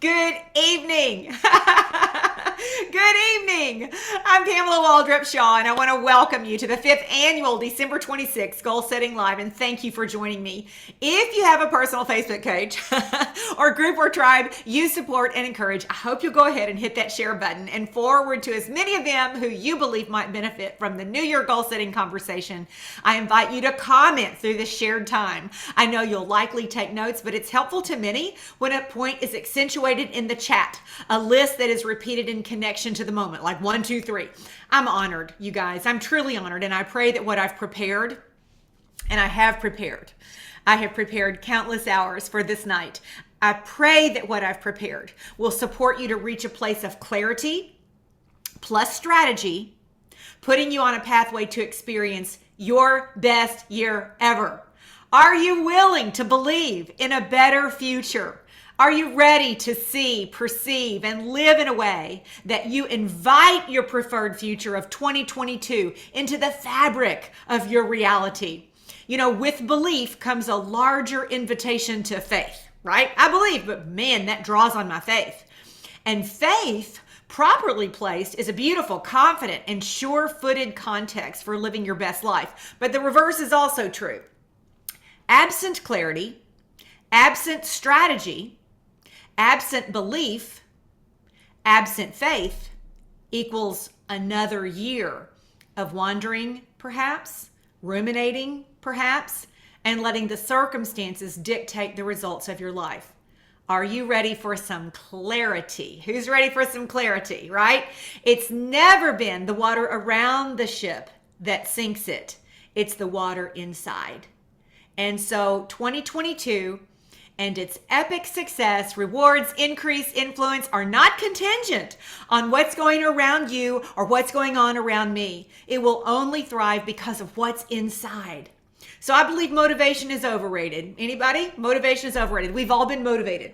Good evening. Good evening. I'm Pamela Waldrop Shaw, and I want to welcome you to the 5th annual December 26th Goal Setting Live, and thank you for joining me. If you have a personal Facebook page or group or tribe you support and encourage, I hope you'll go ahead and hit that share button and forward to as many of them who you believe might benefit from the New Year goal setting conversation. I invite you to comment through the shared time. I know you'll likely take notes, but it's helpful to many when a point is accentuated in the chat, a list that is repeated in connection to the moment, like 1, 2, 3. I'm honored, you guys. I'm truly honored, and I pray that what I've prepared, and I have prepared countless hours for this night. I pray that what I've prepared will support you to reach a place of clarity plus strategy, putting you on a pathway to experience your best year ever. Are you willing to believe in a better future? Are you ready to see, perceive, and live in a way that you invite your preferred future of 2022 into the fabric of your reality? You know, with belief comes a larger invitation to faith, right? I believe, but man, that draws on my faith. And faith, properly placed, is a beautiful, confident, and sure-footed context for living your best life. But the reverse is also true. Absent clarity, absent strategy, absent belief, absent faith equals another year of wandering, perhaps, ruminating, perhaps, and letting the circumstances dictate the results of your life. Are you ready for some clarity? Who's ready for some clarity, right? It's never been the water around the ship that sinks it. It's the water inside. And so 2022 and its epic success, rewards, increase, influence are not contingent on what's going around you or what's going on around me. It will only thrive because of what's inside. So I believe motivation is overrated. Anybody? Motivation is overrated. We've all been motivated.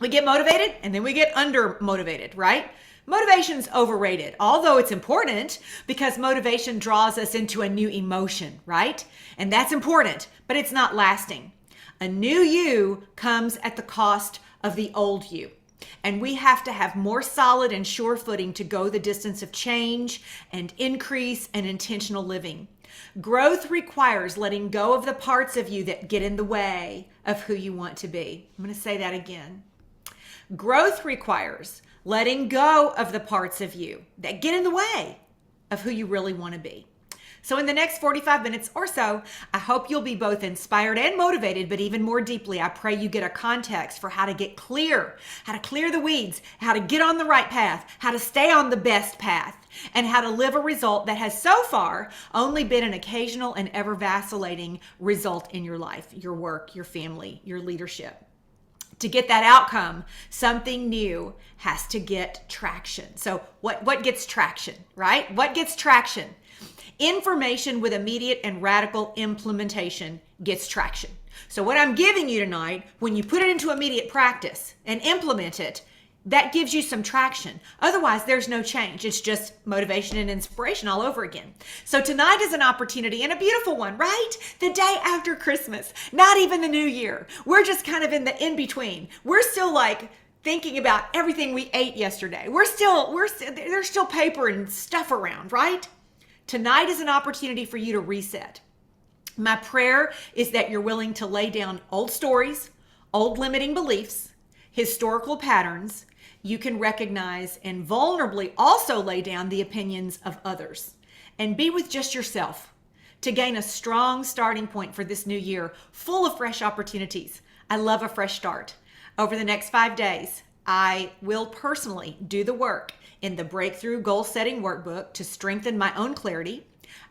We get motivated and then we get under-motivated, right? Motivation's overrated, although it's important because motivation draws us into a new emotion, right? And that's important, but it's not lasting. A new you comes at the cost of the old you. And we have to have more solid and sure footing to go the distance of change and increase and intentional living. Growth requires letting go of the parts of you that get in the way of who you want to be. I'm going to say that again. Growth requires letting go of the parts of you that get in the way of who you really want to be. So in the next 45 minutes or so, I hope you'll be both inspired and motivated, but even more deeply, I pray you get a context for how to get clear, how to clear the weeds, how to get on the right path, how to stay on the best path, and how to live a result that has so far only been an occasional and ever vacillating result in your life, your work, your family, your leadership. To get that outcome, something new has to get traction. So what gets traction, right? What gets traction? Information with immediate and radical implementation gets traction. So what I'm giving you tonight, when you put it into immediate practice and implement it, that gives you some traction. Otherwise, there's no change. It's just motivation and inspiration all over again. So tonight is an opportunity, and a beautiful one, right? The day after Christmas, not even the new year. We're just kind of in the in-between. We're still like thinking about everything we ate yesterday. There's still paper and stuff around, right? Tonight is an opportunity for you to reset. My prayer is that you're willing to lay down old stories, old limiting beliefs, historical patterns you can recognize, and vulnerably also lay down the opinions of others, and be with just yourself to gain a strong starting point for this new year full of fresh opportunities. I love a fresh start. Over the next 5 days, I will personally do the work in the Breakthrough Goal Setting Workbook to strengthen my own clarity.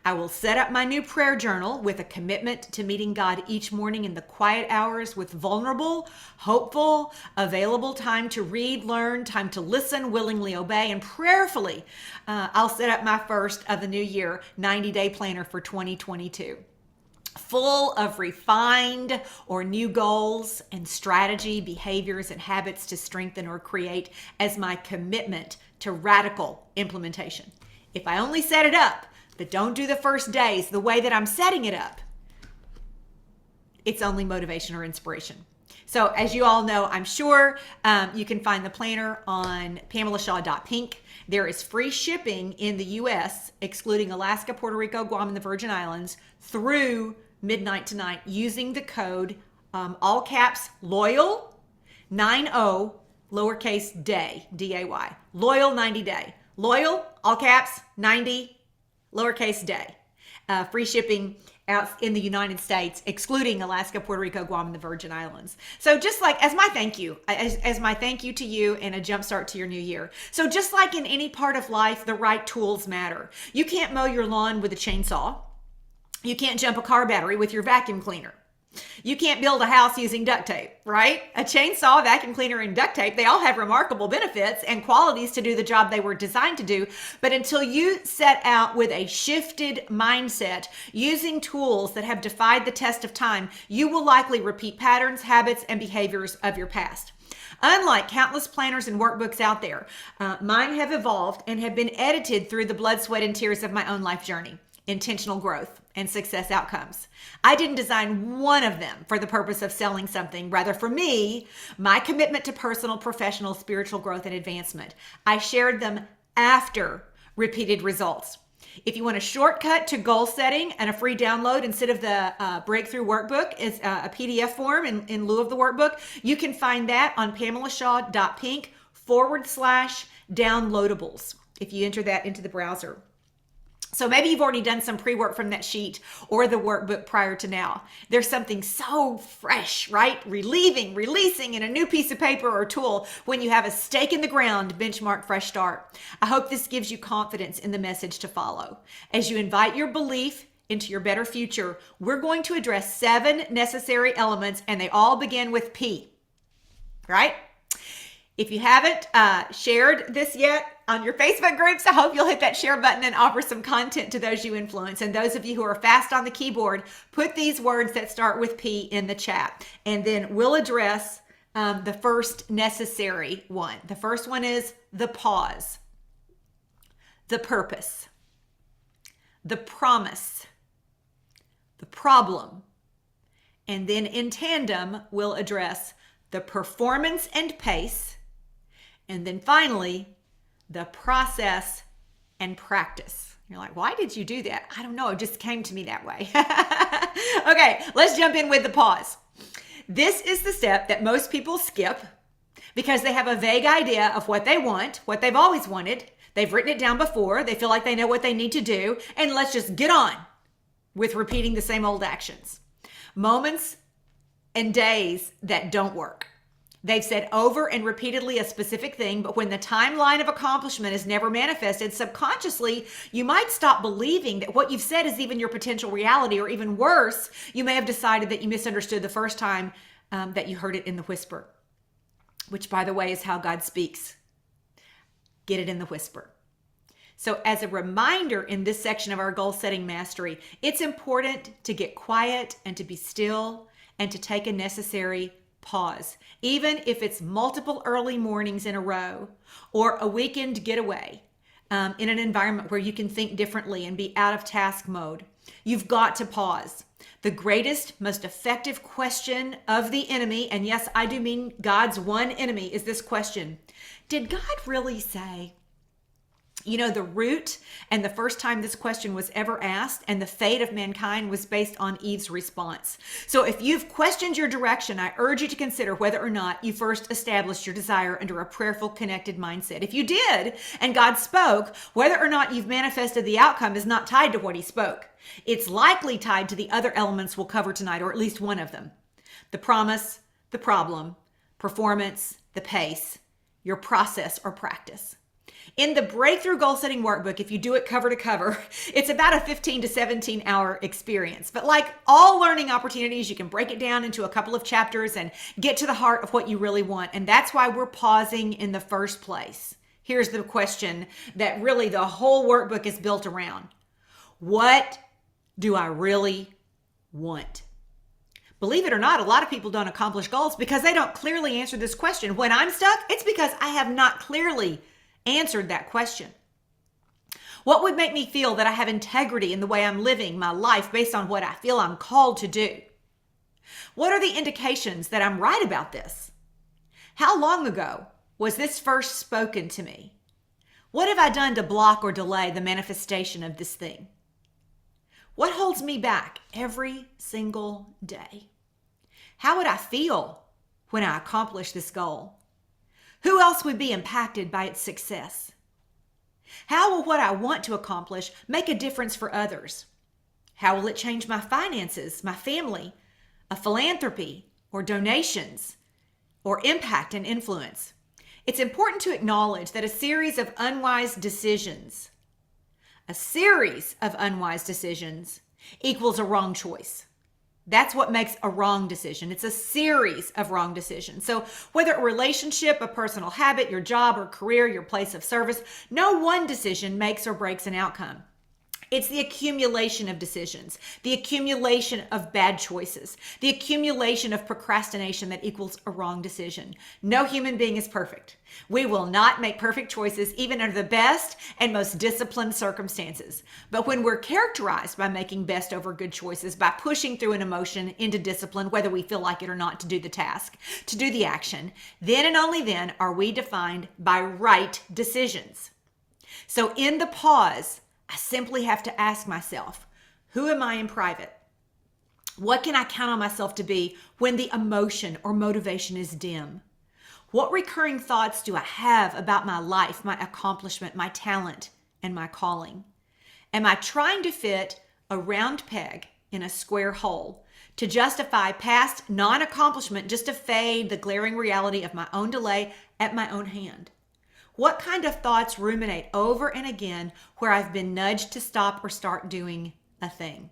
I will set up my new prayer journal with a commitment to meeting God each morning in the quiet hours with vulnerable, hopeful, available time to read, learn, time to listen, willingly obey, and prayerfully, I'll set up my first of the new year 90-day planner for 2022. Full of refined or new goals and strategy, behaviors, and habits to strengthen or create as my commitment to radical implementation. If I only set it up, but don't do the first days the way that I'm setting it up, it's only motivation or inspiration. So as you all know, I'm sure, you can find the planner on pamelashaw.pink. There is free shipping in the U.S., excluding Alaska, Puerto Rico, Guam, and the Virgin Islands, through midnight tonight using the code, all caps, LOYAL 90, lowercase day, D-A-Y. Loyal 90 day. Loyal, all caps, 90, lowercase day. Free shipping out in the United States, excluding Alaska, Puerto Rico, Guam, and the Virgin Islands. So just like as my thank you, as my thank you to you and a jumpstart to your new year. So just like in any part of life, the right tools matter. You can't mow your lawn with a chainsaw. You can't jump a car battery with your vacuum cleaner. You can't build a house using duct tape, right? A chainsaw, vacuum cleaner, and duct tape, they all have remarkable benefits and qualities to do the job they were designed to do. But until you set out with a shifted mindset, using tools that have defied the test of time, you will likely repeat patterns, habits, and behaviors of your past. Unlike countless planners and workbooks out there, mine have evolved and have been edited through the blood, sweat, and tears of my own life journey. Intentional growth and success outcomes. I didn't design one of them for the purpose of selling something. Rather, for me, my commitment to personal, professional, spiritual growth and advancement. I shared them after repeated results. If you want a shortcut to goal setting and a free download instead of the breakthrough workbook is a PDF form in lieu of the workbook, you can find that on pamelashaw.pink/downloadables if you enter that into the browser. So maybe you've already done some pre-work from that sheet or the workbook prior to now. There's something so fresh, right? Releasing in a new piece of paper or tool when you have a stake in the ground, benchmark, fresh start. I hope this gives you confidence in the message to follow. As you invite your belief into your better future, we're going to address 7 necessary elements, and they all begin with P, right? If you haven't shared this yet on your Facebook groups, I hope you'll hit that share button and offer some content to those you influence. And those of you who are fast on the keyboard, put these words that start with P in the chat. And then we'll address the first necessary one. The first one is the pause, the purpose, the promise, the problem. And then in tandem, we'll address the performance and pace. And then finally, the process and practice. You're like, why did you do that? I don't know. It just came to me that way. Okay, let's jump in with the pause. This is the step that most people skip because they have a vague idea of what they want, what they've always wanted. They've written it down before. They feel like they know what they need to do. And let's just get on with repeating the same old actions. Moments and days that don't work. They've said over and repeatedly a specific thing, but when the timeline of accomplishment is never manifested, subconsciously, you might stop believing that what you've said is even your potential reality, or even worse, you may have decided that you misunderstood the first time that you heard it in the whisper, which, by the way, is how God speaks. Get it in the whisper. So as a reminder in this section of our goal setting mastery, it's important to get quiet and to be still and to take a necessary pause, even if it's multiple early mornings in a row or a weekend getaway in an environment where you can think differently and be out of task mode. You've got to pause. The greatest, most effective question of the enemy, and yes, I do mean God's one enemy, is this question: did God really say? You know, the root and the first time this question was ever asked and the fate of mankind was based on Eve's response. So if you've questioned your direction, I urge you to consider whether or not you first established your desire under a prayerful, connected mindset. If you did, and God spoke, whether or not you've manifested the outcome is not tied to what he spoke. It's likely tied to the other elements we'll cover tonight, or at least one of them: the promise, the problem, performance, the pace, your process or practice. In the Breakthrough Goal Setting Workbook, if you do it cover to cover, it's about a 15 to 17 hour experience. But like all learning opportunities, you can break it down into a couple of chapters and get to the heart of what you really want. And that's why we're pausing in the first place. Here's the question that really the whole workbook is built around. What do I really want? Believe it or not, a lot of people don't accomplish goals because they don't clearly answer this question. When I'm stuck, it's because I have not clearly answered that question. What would make me feel that I have integrity in the way I'm living my life based on what I feel I'm called to do? What are the indications that I'm right about this? How long ago was this first spoken to me? What have I done to block or delay the manifestation of this thing? What holds me back every single day? How would I feel when I accomplish this goal? Who else would be impacted by its success? How will what I want to accomplish make a difference for others? How will it change my finances, my family, a philanthropy, or donations, or impact and influence? It's important to acknowledge that a series of unwise decisions equals a wrong choice. That's what makes a wrong decision. It's a series of wrong decisions. So whether a relationship, a personal habit, your job or career, your place of service, no one decision makes or breaks an outcome. It's the accumulation of decisions, the accumulation of bad choices, the accumulation of procrastination that equals a wrong decision. No human being is perfect. We will not make perfect choices even under the best and most disciplined circumstances. But when we're characterized by making best over good choices, by pushing through an emotion into discipline, whether we feel like it or not, to do the task, to do the action, then and only then are we defined by right decisions. So in the pause, I simply have to ask myself, who am I in private? What can I count on myself to be when the emotion or motivation is dim? What recurring thoughts do I have about my life, my accomplishment, my talent, and my calling? Am I trying to fit a round peg in a square hole to justify past non-accomplishment just to fade the glaring reality of my own delay at my own hand? What kind of thoughts ruminate over and again where I've been nudged to stop or start doing a thing?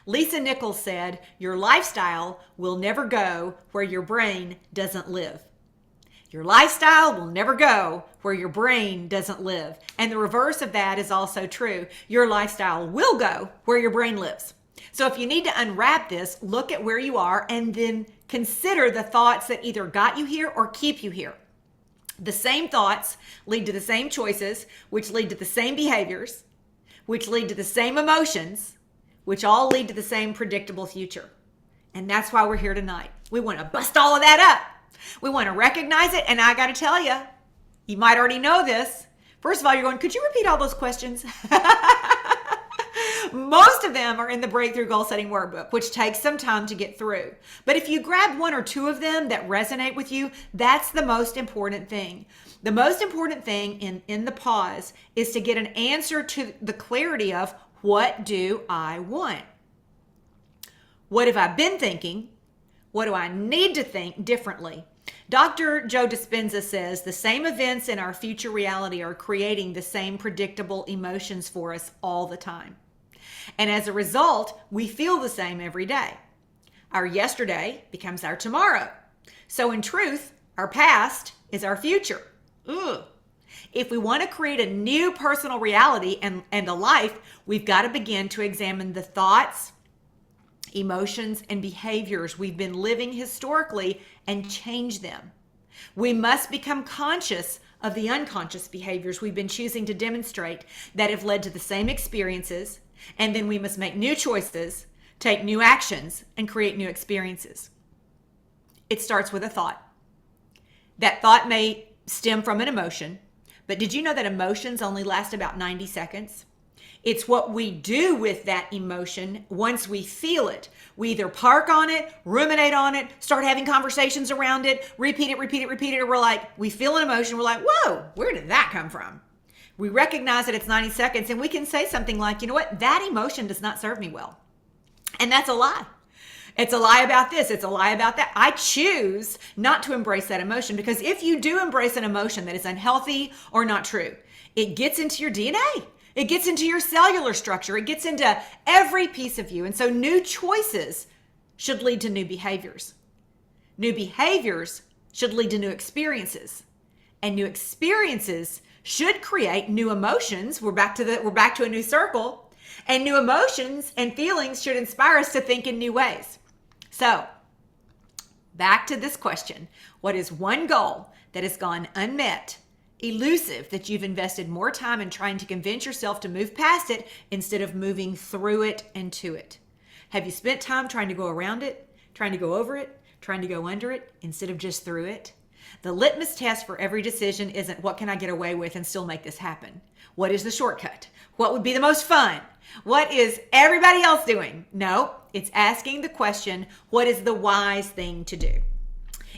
Lisa Nichols said, your lifestyle will never go where your brain doesn't live. Your lifestyle will never go where your brain doesn't live. And the reverse of that is also true. Your lifestyle will go where your brain lives. So if you need to unwrap this, look at where you are and then consider the thoughts that either got you here or keep you here. The same thoughts lead to the same choices, which lead to the same behaviors, which lead to the same emotions, which all lead to the same predictable future. And that's why we're here tonight. We want to bust all of that up. We want to recognize it. And I got to tell you, you might already know this. First of all, you're going, could you repeat all those questions? Most of them are in the Breakthrough Goal Setting Workbook, which takes some time to get through. But if you grab one or two of them that resonate with you, that's the most important thing. The most important thing in the pause is to get an answer to the clarity of, what do I want? What have I been thinking? What do I need to think differently? Dr. Joe Dispenza says the same events in our future reality are creating the same predictable emotions for us all the time. And as a result, we feel the same every day. Our yesterday becomes our tomorrow. So in truth, our past is our future. Ugh. If we want to create a new personal reality and a life, we've got to begin to examine the thoughts, emotions, and behaviors we've been living historically and change them. We must become conscious of the unconscious behaviors we've been choosing to demonstrate that have led to the same experiences, and then we must make new choices, take new actions, and create new experiences. It starts with a thought. That thought may stem from an emotion, but did you know that emotions only last about 90 seconds? It's what we do with that emotion once we feel it. We either park on it, ruminate on it, start having conversations around it, repeat it, or we're like, we feel an emotion, we're like, whoa, where did that come from? We recognize that it's 90 seconds and we can say something like, you know what, that emotion does not serve me well. And that's a lie. It's a lie about this. It's a lie about that. I choose not to embrace that emotion, because if you do embrace an emotion that is unhealthy or not true, it gets into your DNA. It gets into your cellular structure. It gets into every piece of you. And so new choices should lead to new behaviors. New behaviors should lead to new experiences. And new experiences should create new emotions. We're back to a new circle. And new emotions and feelings should inspire us to think in new ways. So, back to this question. What is one goal that has gone unmet, elusive, that you've invested more time in trying to convince yourself to move past it instead of moving through it and to it? Have you spent time trying to go around it, Trying to go over it, trying to go under it instead of just through it. The litmus test for every decision isn't what can I get away with and still make this happen? What is the shortcut? What would be the most fun? What is everybody else doing? No, it's asking the question, what is the wise thing to do?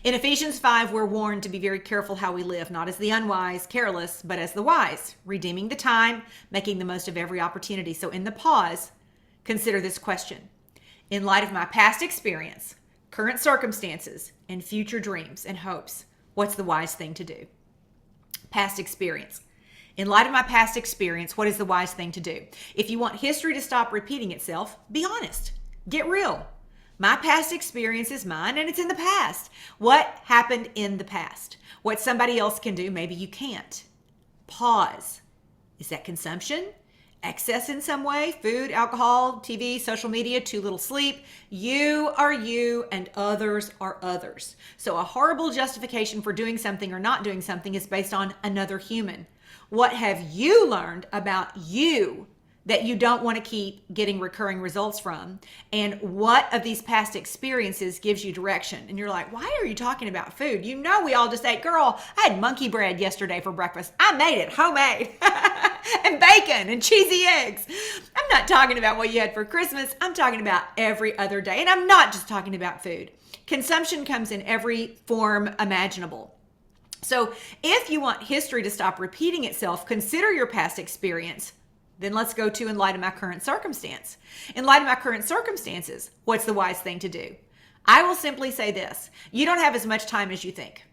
In Ephesians 5, we're warned to be very careful how we live, not as the unwise, careless, but as the wise, redeeming the time, making the most of every opportunity. So in the pause, consider this question. In light of my past experience, current circumstances, and future dreams and hopes, what's the wise thing to do? Past experience. In light of my past experience, what is the wise thing to do? If you want history to stop repeating itself, be honest. Get real. My past experience is mine and it's in the past. What happened in the past? What somebody else can do, maybe you can't. Pause. Is that consumption? Excess in some way? Food, alcohol, TV, social media, too little sleep? You are you and others are others. So a horrible justification for doing something or not doing something is based on another human. What have you learned about you that you don't want to keep getting recurring results from? And what of these past experiences gives you direction? And you're like, why are you talking about food? You know, we all just ate, girl, I had monkey bread yesterday for breakfast. I made it homemade and bacon and cheesy eggs. I'm not talking about what you had for Christmas. I'm talking about every other day. And I'm not just talking about food. Consumption comes in every form imaginable. So if you want history to stop repeating itself, consider your past experience. Then let's go to in light of my current circumstance. In light of my current circumstances, what's the wise thing to do? I will simply say this. You don't have as much time as you think.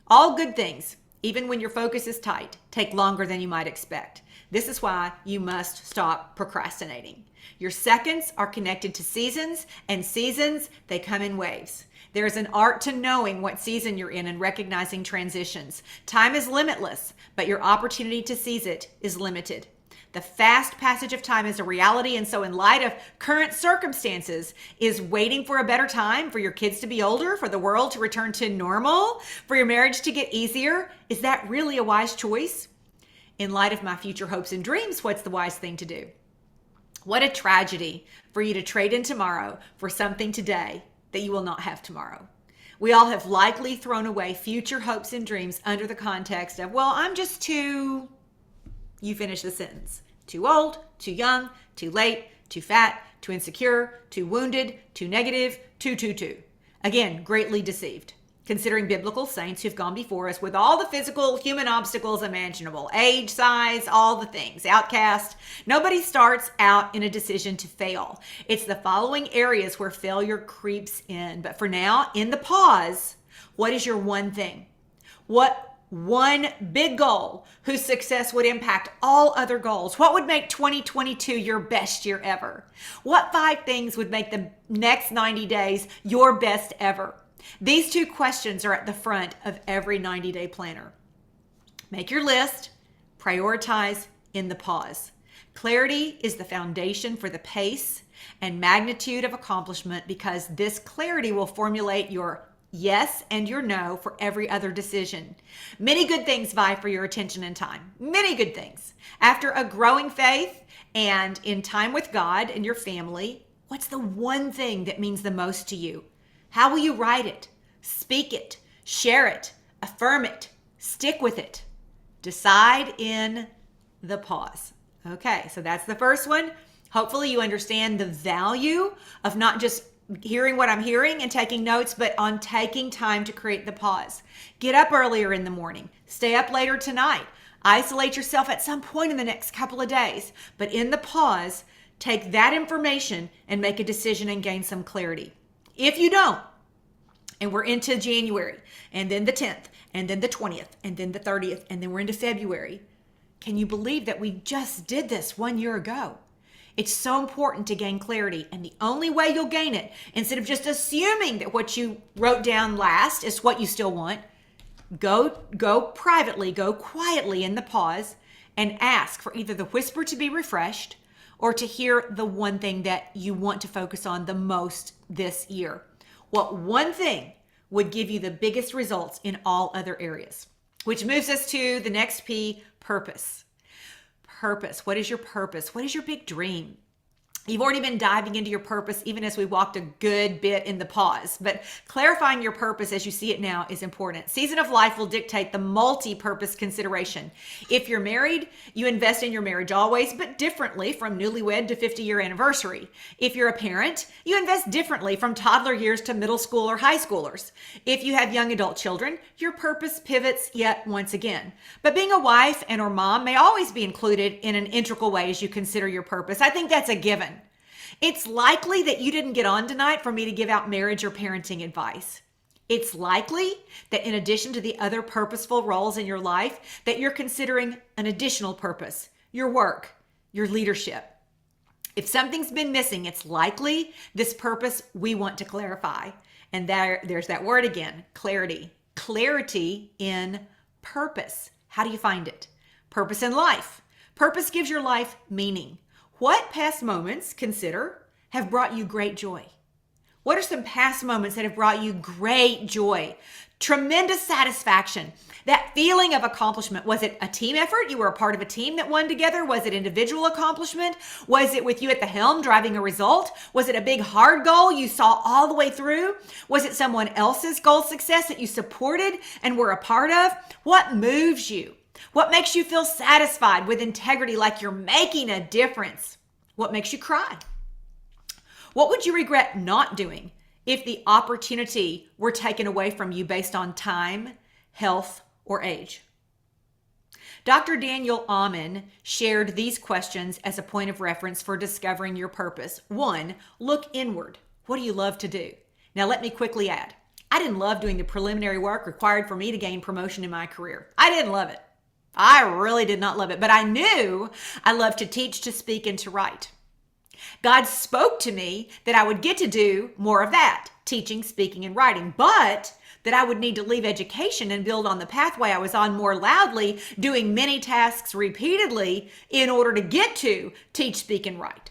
All good things, even when your focus is tight, take longer than you might expect. This is why you must stop procrastinating. Your seconds are connected to seasons, and seasons, they come in waves. There is an art to knowing what season you're in and recognizing transitions. Time is limitless, but your opportunity to seize it is limited. The fast passage of time is a reality, and so in light of current circumstances, is waiting for a better time, for your kids to be older, for the world to return to normal, for your marriage to get easier, is that really a wise choice? In light of my future hopes and dreams, what's the wise thing to do? What a tragedy for you to trade in tomorrow for something today that you will not have tomorrow. We all have likely thrown away future hopes and dreams under the context of, well, I'm just too... You finish the sentence. Too old, too young, too late, too fat, too insecure, too wounded, too negative, too. Again, greatly deceived. Considering biblical saints who've gone before us with all the physical human obstacles imaginable, age, size, all the things, outcast. Nobody starts out in a decision to fail. It's the following areas where failure creeps in. But for now, in the pause, what is your one thing? What one big goal whose success would impact all other goals? What would make 2022 your best year ever? What 5 things would make the next 90 days your best ever? These 2 questions are at the front of every 90-day planner. Make your list, prioritize in the pause. Clarity is the foundation for the pace and magnitude of accomplishment, because this clarity will formulate your yes and your no for every other decision. Many good things vie for your attention and time. Many good things. After a growing faith and in time with God and your family, what's the one thing that means the most to you? How will you write it? Speak it, share it, affirm it, stick with it. Decide in the pause. Okay, so that's the first one. Hopefully you understand the value of not just hearing what I'm hearing and taking notes, but on taking time to create the pause. Get up earlier in the morning. Stay up later tonight. Isolate yourself at some point in the next couple of days. But in the pause, take that information and make a decision and gain some clarity. If you don't, and we're into January, and then the 10th, and then the 20th, and then the 30th, and then we're into February, can you believe that we just did this 1 year ago? It's so important to gain clarity, and the only way you'll gain it, instead of just assuming that what you wrote down last is what you still want, go privately, go quietly in the pause and ask for either the whisper to be refreshed or to hear the one thing that you want to focus on the most this year. What one thing would give you the biggest results in all other areas? Which moves us to the next P, purpose. Purpose. What is your purpose? What is your big dream? You've already been diving into your purpose, even as we walked a good bit in the pause. But clarifying your purpose as you see it now is important. Season of life will dictate the multi-purpose consideration. If you're married, you invest in your marriage always, but differently from newlywed to 50-year anniversary. If you're a parent, you invest differently from toddler years to middle school or high schoolers. If you have young adult children, your purpose pivots yet once again. But being a wife and or mom may always be included in an integral way as you consider your purpose. I think that's a given. It's likely that you didn't get on tonight for me to give out marriage or parenting advice. It's likely that in addition to the other purposeful roles in your life, that you're considering an additional purpose, your work, your leadership. If something's been missing, it's likely this purpose we want to clarify. And there's that word again, clarity. Clarity in purpose. How do you find it? Purpose in life. Purpose gives your life meaning. What past moments, consider, have brought you great joy? What are some past moments that have brought you great joy? Tremendous satisfaction. That feeling of accomplishment. Was it a team effort? You were a part of a team that won together? Was it individual accomplishment? Was it with you at the helm driving a result? Was it a big hard goal you saw all the way through? Was it someone else's goal success that you supported and were a part of? What moves you? What makes you feel satisfied with integrity, like you're making a difference? What makes you cry? What would you regret not doing if the opportunity were taken away from you based on time, health, or age? Dr. Daniel Amen shared these questions as a point of reference for discovering your purpose. 1, look inward. What do you love to do? Now, let me quickly add, I didn't love doing the preliminary work required for me to gain promotion in my career. I didn't love it. I really did not love it, but I knew I loved to teach, to speak, and to write. God spoke to me that I would get to do more of that, teaching, speaking, and writing, but that I would need to leave education and build on the pathway I was on more loudly, doing many tasks repeatedly in order to get to teach, speak, and write.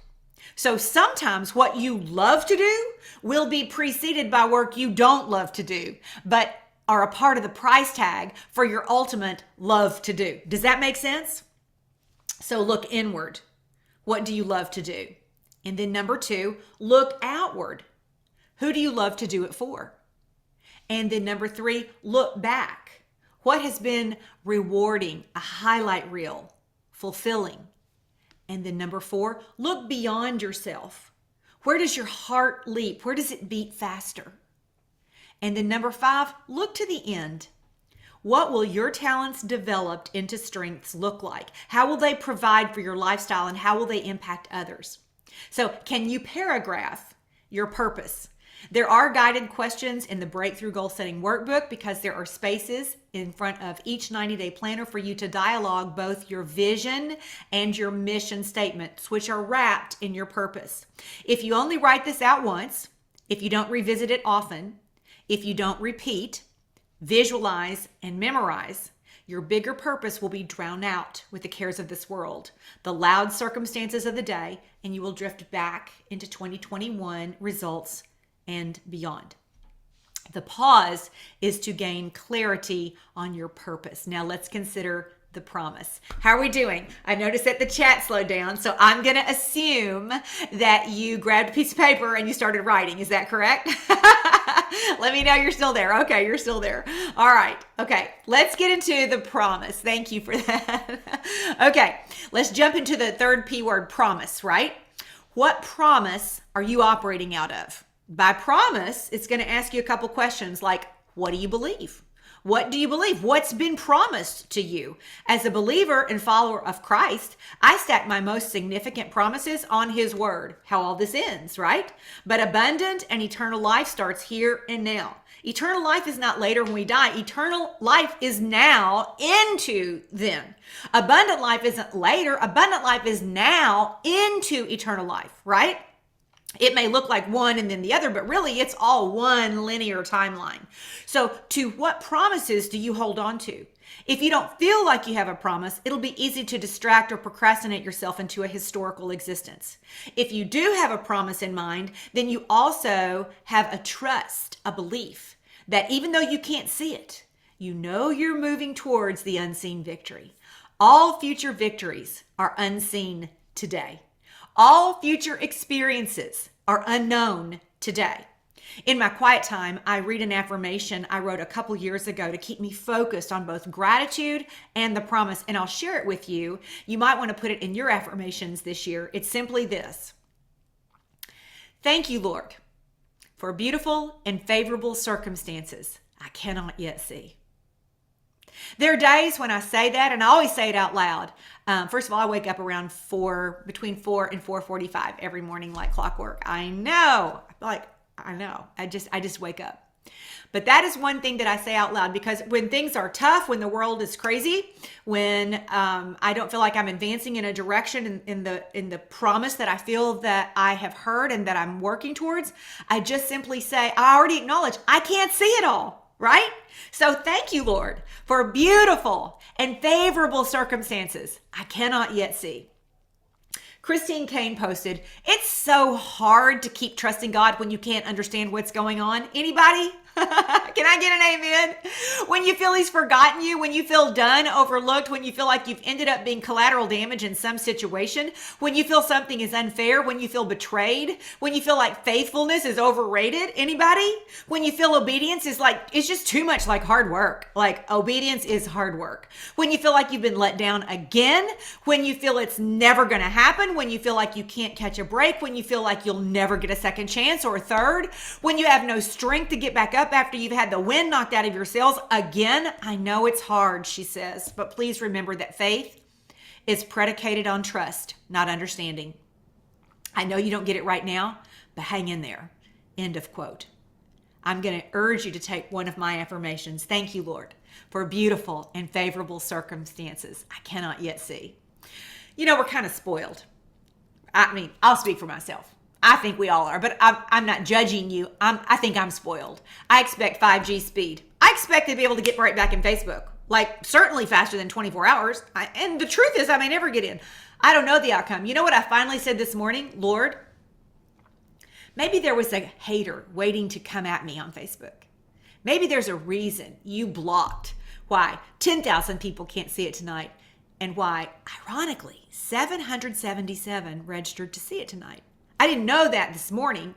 So sometimes what you love to do will be preceded by work you don't love to do, but are a part of the price tag for your ultimate love to do. Does that make sense? So look inward. What do you love to do? And then number 2, look outward. Who do you love to do it for? And then number 3, look back. What has been rewarding, a highlight reel, fulfilling? And then number 4, look beyond yourself. Where does your heart leap? Where does it beat faster? And then number 5, look to the end. What will your talents developed into strengths look like? How will they provide for your lifestyle, and how will they impact others? So can you paragraph your purpose? There are guided questions in the Breakthrough Goal Setting Workbook because there are spaces in front of each 90-day planner for you to dialogue both your vision and your mission statements, which are wrapped in your purpose. If you only write this out once, if you don't revisit it often, if you don't repeat, visualize, and memorize, your bigger purpose will be drowned out with the cares of this world, the loud circumstances of the day, and you will drift back into 2021 results and beyond. The pause is to gain clarity on your purpose. Now let's consider the promise. How are we doing? I noticed that the chat slowed down, so I'm going to assume that you grabbed a piece of paper and you started writing. Is that correct? Let me know you're still there. Okay, you're still there. All right. Okay, let's get into the promise. Thank you for that. Okay, let's jump into the third P word, promise, right? What promise are you operating out of? By promise, it's going to ask you a couple questions like, what do you believe? What do you believe? What's been promised to you? As a believer and follower of Christ, I stack my most significant promises on His Word. How all this ends, right? But abundant and eternal life starts here and now. Eternal life is not later when we die. Eternal life is now into then. Abundant life isn't later. Abundant life is now into eternal life, right? It may look like one and then the other, but really it's all one linear timeline. So to what promises do you hold on to? If you don't feel like you have a promise, it'll be easy to distract or procrastinate yourself into a historical existence. If you do have a promise in mind, then you also have a trust, a belief that even though you can't see it, you know you're moving towards the unseen victory. All future victories are unseen today. All future experiences are unknown today. In my quiet time, I read an affirmation I wrote a couple years ago to keep me focused on both gratitude and the promise, and I'll share it with you. You might want to put it in your affirmations this year. It's simply this: thank you, Lord, for beautiful and favorable circumstances I cannot yet see. There are days when I say that, and I always say it out loud. First of all, I wake up around between 4 and 4:45 every morning like clockwork. I know. I just wake up. But that is one thing that I say out loud, because when things are tough, when the world is crazy, when I don't feel like I'm advancing in a direction in the promise that I feel that I have heard and that I'm working towards, I just simply say, I already acknowledge I can't see it all, right? So thank you, Lord, for beautiful and favorable circumstances I cannot yet see. Christine Kane posted, it's so hard to keep trusting God when you can't understand what's going on. Anybody? Can I get an amen? When you feel he's forgotten you, when you feel done, overlooked, when you feel like you've ended up being collateral damage in some situation, when you feel something is unfair, when you feel betrayed, when you feel like faithfulness is overrated. Anybody? When you feel obedience is it's just too much like hard work. Like obedience is hard work. When you feel like you've been let down again, when you feel it's never going to happen, when you feel like you can't catch a break, when you feel like you'll never get a second chance or a third, when you have no strength to get back up after you've had the wind knocked out of your sails again. I know it's hard, she says, but please remember that faith is predicated on trust, not understanding. I know you don't get it right now, but hang in there. End of quote. I'm going to urge you to take one of my affirmations. Thank you, Lord, for beautiful and favorable circumstances I cannot yet see. You know, we're kind of spoiled. I mean, I'll speak for myself. I think we all are, but I'm not judging you. I think I'm spoiled. I expect 5G speed. I expect to be able to get right back in Facebook, certainly faster than 24 hours. And the truth is, I may never get in. I don't know the outcome. You know what I finally said this morning? Lord, maybe there was a hater waiting to come at me on Facebook. Maybe there's a reason you blocked why 10,000 people can't see it tonight, and why, ironically, 777 registered to see it tonight. I didn't know that this morning.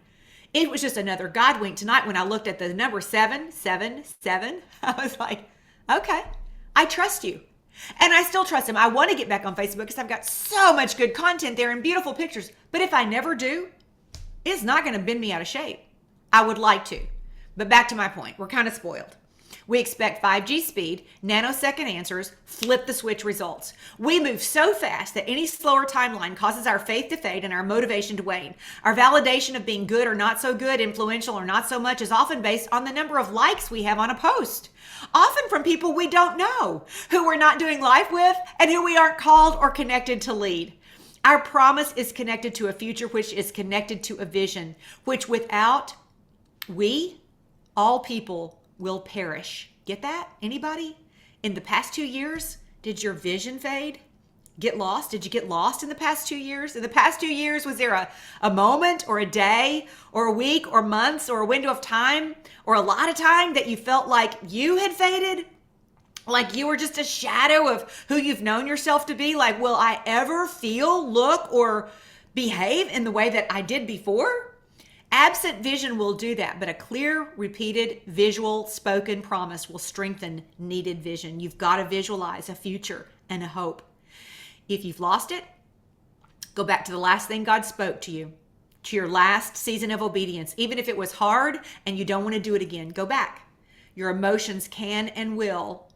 It was just another God wink tonight when I looked at the number 777. I was like, okay, I trust you. And I still trust him. I want to get back on Facebook because I've got so much good content there and beautiful pictures. But if I never do, it's not going to bend me out of shape. I would like to. But back to my point, we're kind of spoiled. We expect 5G speed, nanosecond answers, flip the switch results. We move so fast that any slower timeline causes our faith to fade and our motivation to wane. Our validation of being good or not so good, influential or not so much, is often based on the number of likes we have on a post. Often from people we don't know, who we're not doing life with, and who we aren't called or connected to lead. Our promise is connected to a future which is connected to a vision, which without we, all people, will perish. Get that? Anybody? In the past 2 years, did your vision fade? Get lost? Did you get lost in the past 2 years? In the past 2 years, was there a moment or a day or a week or months or a window of time or a lot of time that you felt like you had faded? Like you were just a shadow of who you've known yourself to be? Like, will I ever feel, look, or behave in the way that I did before? Absent vision will do that, but a clear, repeated, visual, spoken promise will strengthen needed vision. You've got to visualize a future and a hope. If you've lost it, go back to the last thing God spoke to you, to your last season of obedience. Even if it was hard and you don't want to do it again, go back. Your emotions can and will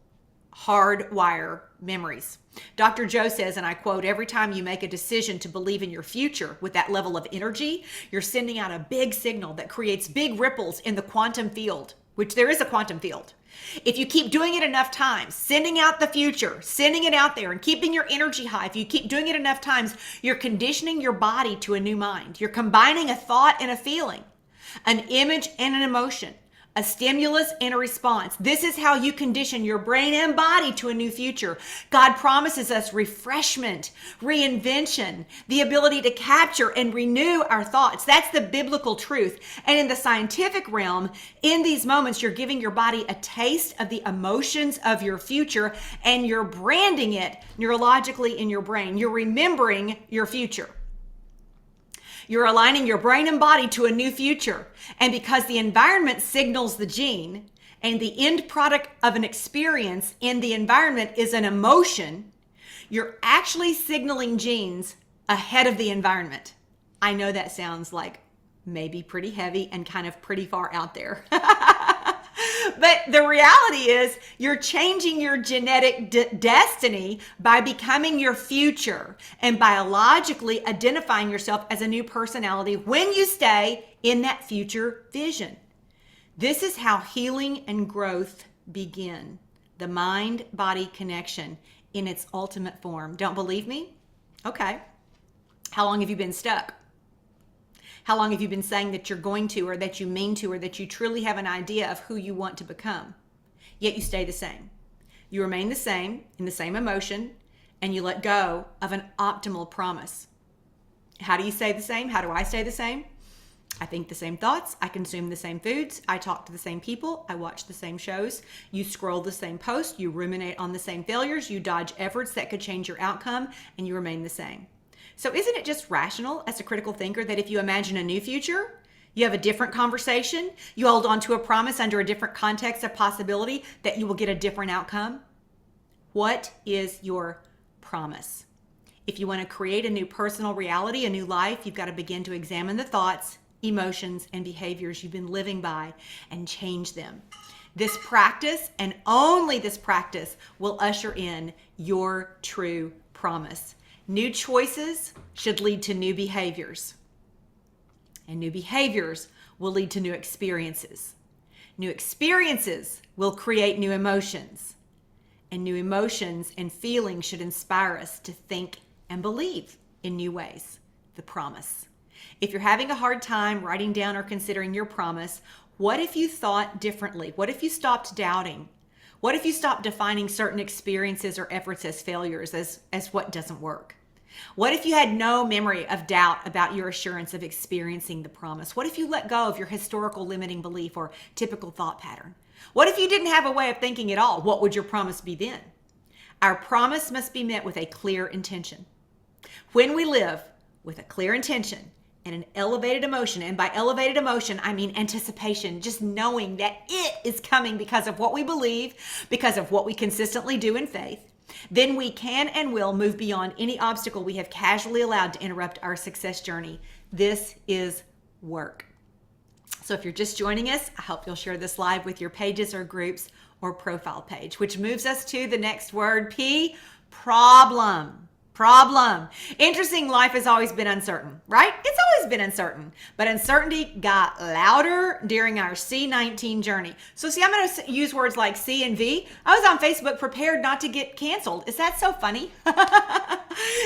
hardwire memories. Dr. Joe says, and I quote, every time you make a decision to believe in your future with that level of energy, you're sending out a big signal that creates big ripples in the quantum field, which there is a quantum field. If you keep doing it enough times, sending out the future, sending it out there and keeping your energy high, if you keep doing it enough times, you're conditioning your body to a new mind. You're combining a thought and a feeling, an image and an emotion, a stimulus and a response. This is how you condition your brain and body to a new future. God promises us refreshment, reinvention, the ability to capture and renew our thoughts. That's the biblical truth. And in the scientific realm, in these moments, you're giving your body a taste of the emotions of your future, and you're branding it neurologically in your brain. You're remembering your future. You're aligning your brain and body to a new future. And because the environment signals the gene, and the end product of an experience in the environment is an emotion, you're actually signaling genes ahead of the environment. I know that sounds like maybe pretty heavy and kind of pretty far out there. But the reality is you're changing your genetic destiny by becoming your future and biologically identifying yourself as a new personality when you stay in that future vision. This is how healing and growth begin. The mind-body connection in its ultimate form. Don't believe me? Okay. How long have you been stuck? How long have you been saying that you're going to, or that you mean to, or that you truly have an idea of who you want to become? Yet you stay the same. You remain the same, in the same emotion, and you let go of an optimal promise. How do you stay the same? How do I stay the same? I think the same thoughts. I consume the same foods. I talk to the same people. I watch the same shows. You scroll the same posts. You ruminate on the same failures. You dodge efforts that could change your outcome, and you remain the same. So isn't it just rational as a critical thinker that if you imagine a new future, you have a different conversation, you hold on to a promise under a different context of possibility, that you will get a different outcome? What is your promise? If you want to create a new personal reality, a new life, you've got to begin to examine the thoughts, emotions, and behaviors you've been living by and change them. This practice, and only this practice, will usher in your true promise. New choices should lead to new behaviors. And new behaviors will lead to new experiences. New experiences will create new emotions. And new emotions and feelings should inspire us to think and believe in new ways. The promise. If you're having a hard time writing down or considering your promise, what if you thought differently? What if you stopped doubting? What if you stopped defining certain experiences or efforts as failures, as what doesn't work? What if you had no memory of doubt about your assurance of experiencing the promise? What if you let go of your historical limiting belief or typical thought pattern? What if you didn't have a way of thinking at all? What would your promise be then? Our promise must be met with a clear intention. When we live with a clear intention and an elevated emotion, and by elevated emotion, I mean anticipation, just knowing that it is coming because of what we believe, because of what we consistently do in faith, then we can and will move beyond any obstacle we have casually allowed to interrupt our success journey. This is work. So if you're just joining us, I hope you'll share this live with your pages or groups or profile page, which moves us to the next word, P, problem. Problem. Interesting, life has always been uncertain, right? It's always been uncertain, but uncertainty got louder during our C19 journey. So see, I'm going to use words like C and V. I was on Facebook prepared not to get canceled. Is that so funny?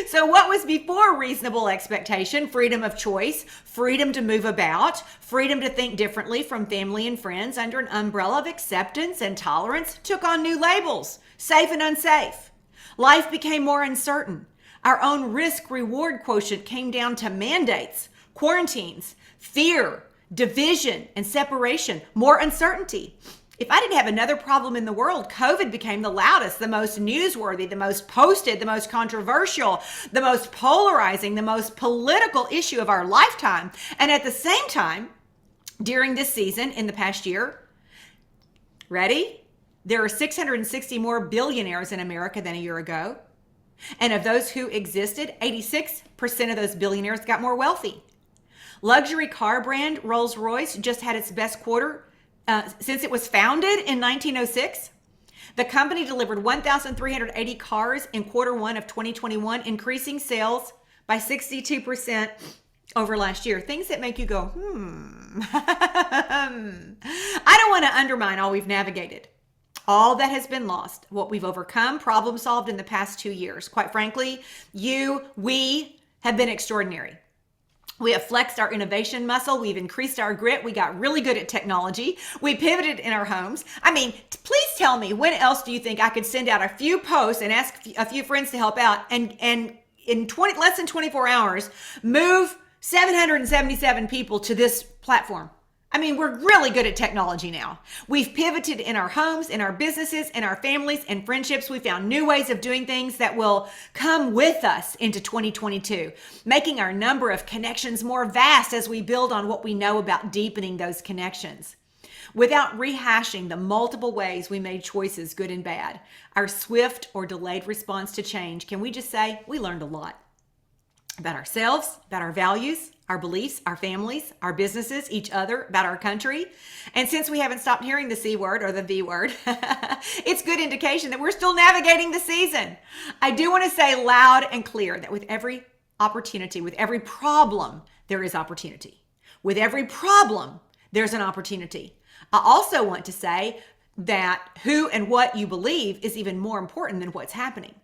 So what was before reasonable expectation? Freedom of choice, freedom to move about, freedom to think differently from family and friends under an umbrella of acceptance and tolerance took on new labels, safe and unsafe. Life became more uncertain. Our own risk-reward quotient came down to mandates, quarantines, fear, division, and separation, more uncertainty. If I didn't have another problem in the world, COVID became the loudest, the most newsworthy, the most posted, the most controversial, the most polarizing, the most political issue of our lifetime. And at the same time, during this season, in the past year, ready? There are 660 more billionaires in America than a year ago. And of those who existed, 86% of those billionaires got more wealthy. Luxury car brand Rolls-Royce just had its best quarter since it was founded in 1906. The company delivered 1,380 cars in quarter one of 2021, increasing sales by 62% over last year. Things that make you go, I don't want to undermine all we've navigated. All that has been lost, what we've overcome, problem solved in the past 2 years. Quite frankly, we have been extraordinary. We have flexed our innovation muscle. We've increased our grit. We got really good at technology. We pivoted in our homes. I mean, please tell me, when else do you think I could send out a few posts and ask a few friends to help out and in less than 24 hours, move 777 people to this platform? I mean, we're really good at technology now. We've pivoted in our homes, in our businesses, in our families and friendships. We found new ways of doing things that will come with us into 2022, making our number of connections more vast as we build on what we know about deepening those connections. Without rehashing the multiple ways we made choices, good and bad, our swift or delayed response to change, can we just say we learned a lot about ourselves, about our values, our beliefs, our families, our businesses, each other, about our country. And since we haven't stopped hearing the C word or the V word, it's good indication that we're still navigating the season. I do want to say loud and clear that with every opportunity, with every problem, there is opportunity. With every problem, there's an opportunity. I also want to say that who and what you believe is even more important than what's happening.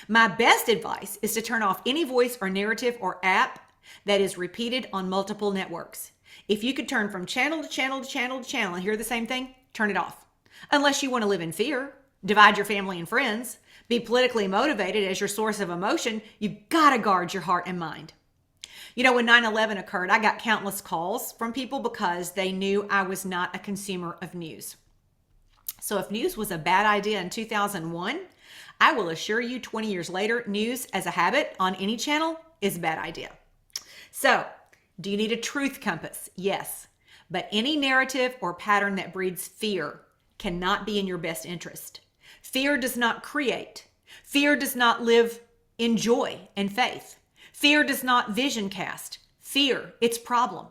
My best advice is to turn off any voice or narrative or app that is repeated on multiple networks. If you could turn from channel to channel to channel to channel and hear the same thing, turn it off. Unless you want to live in fear, divide your family and friends, be politically motivated as your source of emotion, you've got to guard your heart and mind. You know, when 9/11 occurred, I got countless calls from people because they knew I was not a consumer of news. So if news was a bad idea in 2001, I will assure you 20 years later, news as a habit on any channel is a bad idea. So, do you need a truth compass? Yes. But any narrative or pattern that breeds fear cannot be in your best interest. Fear does not create. Fear does not live in joy and faith. Fear does not vision cast. Fear, its problem.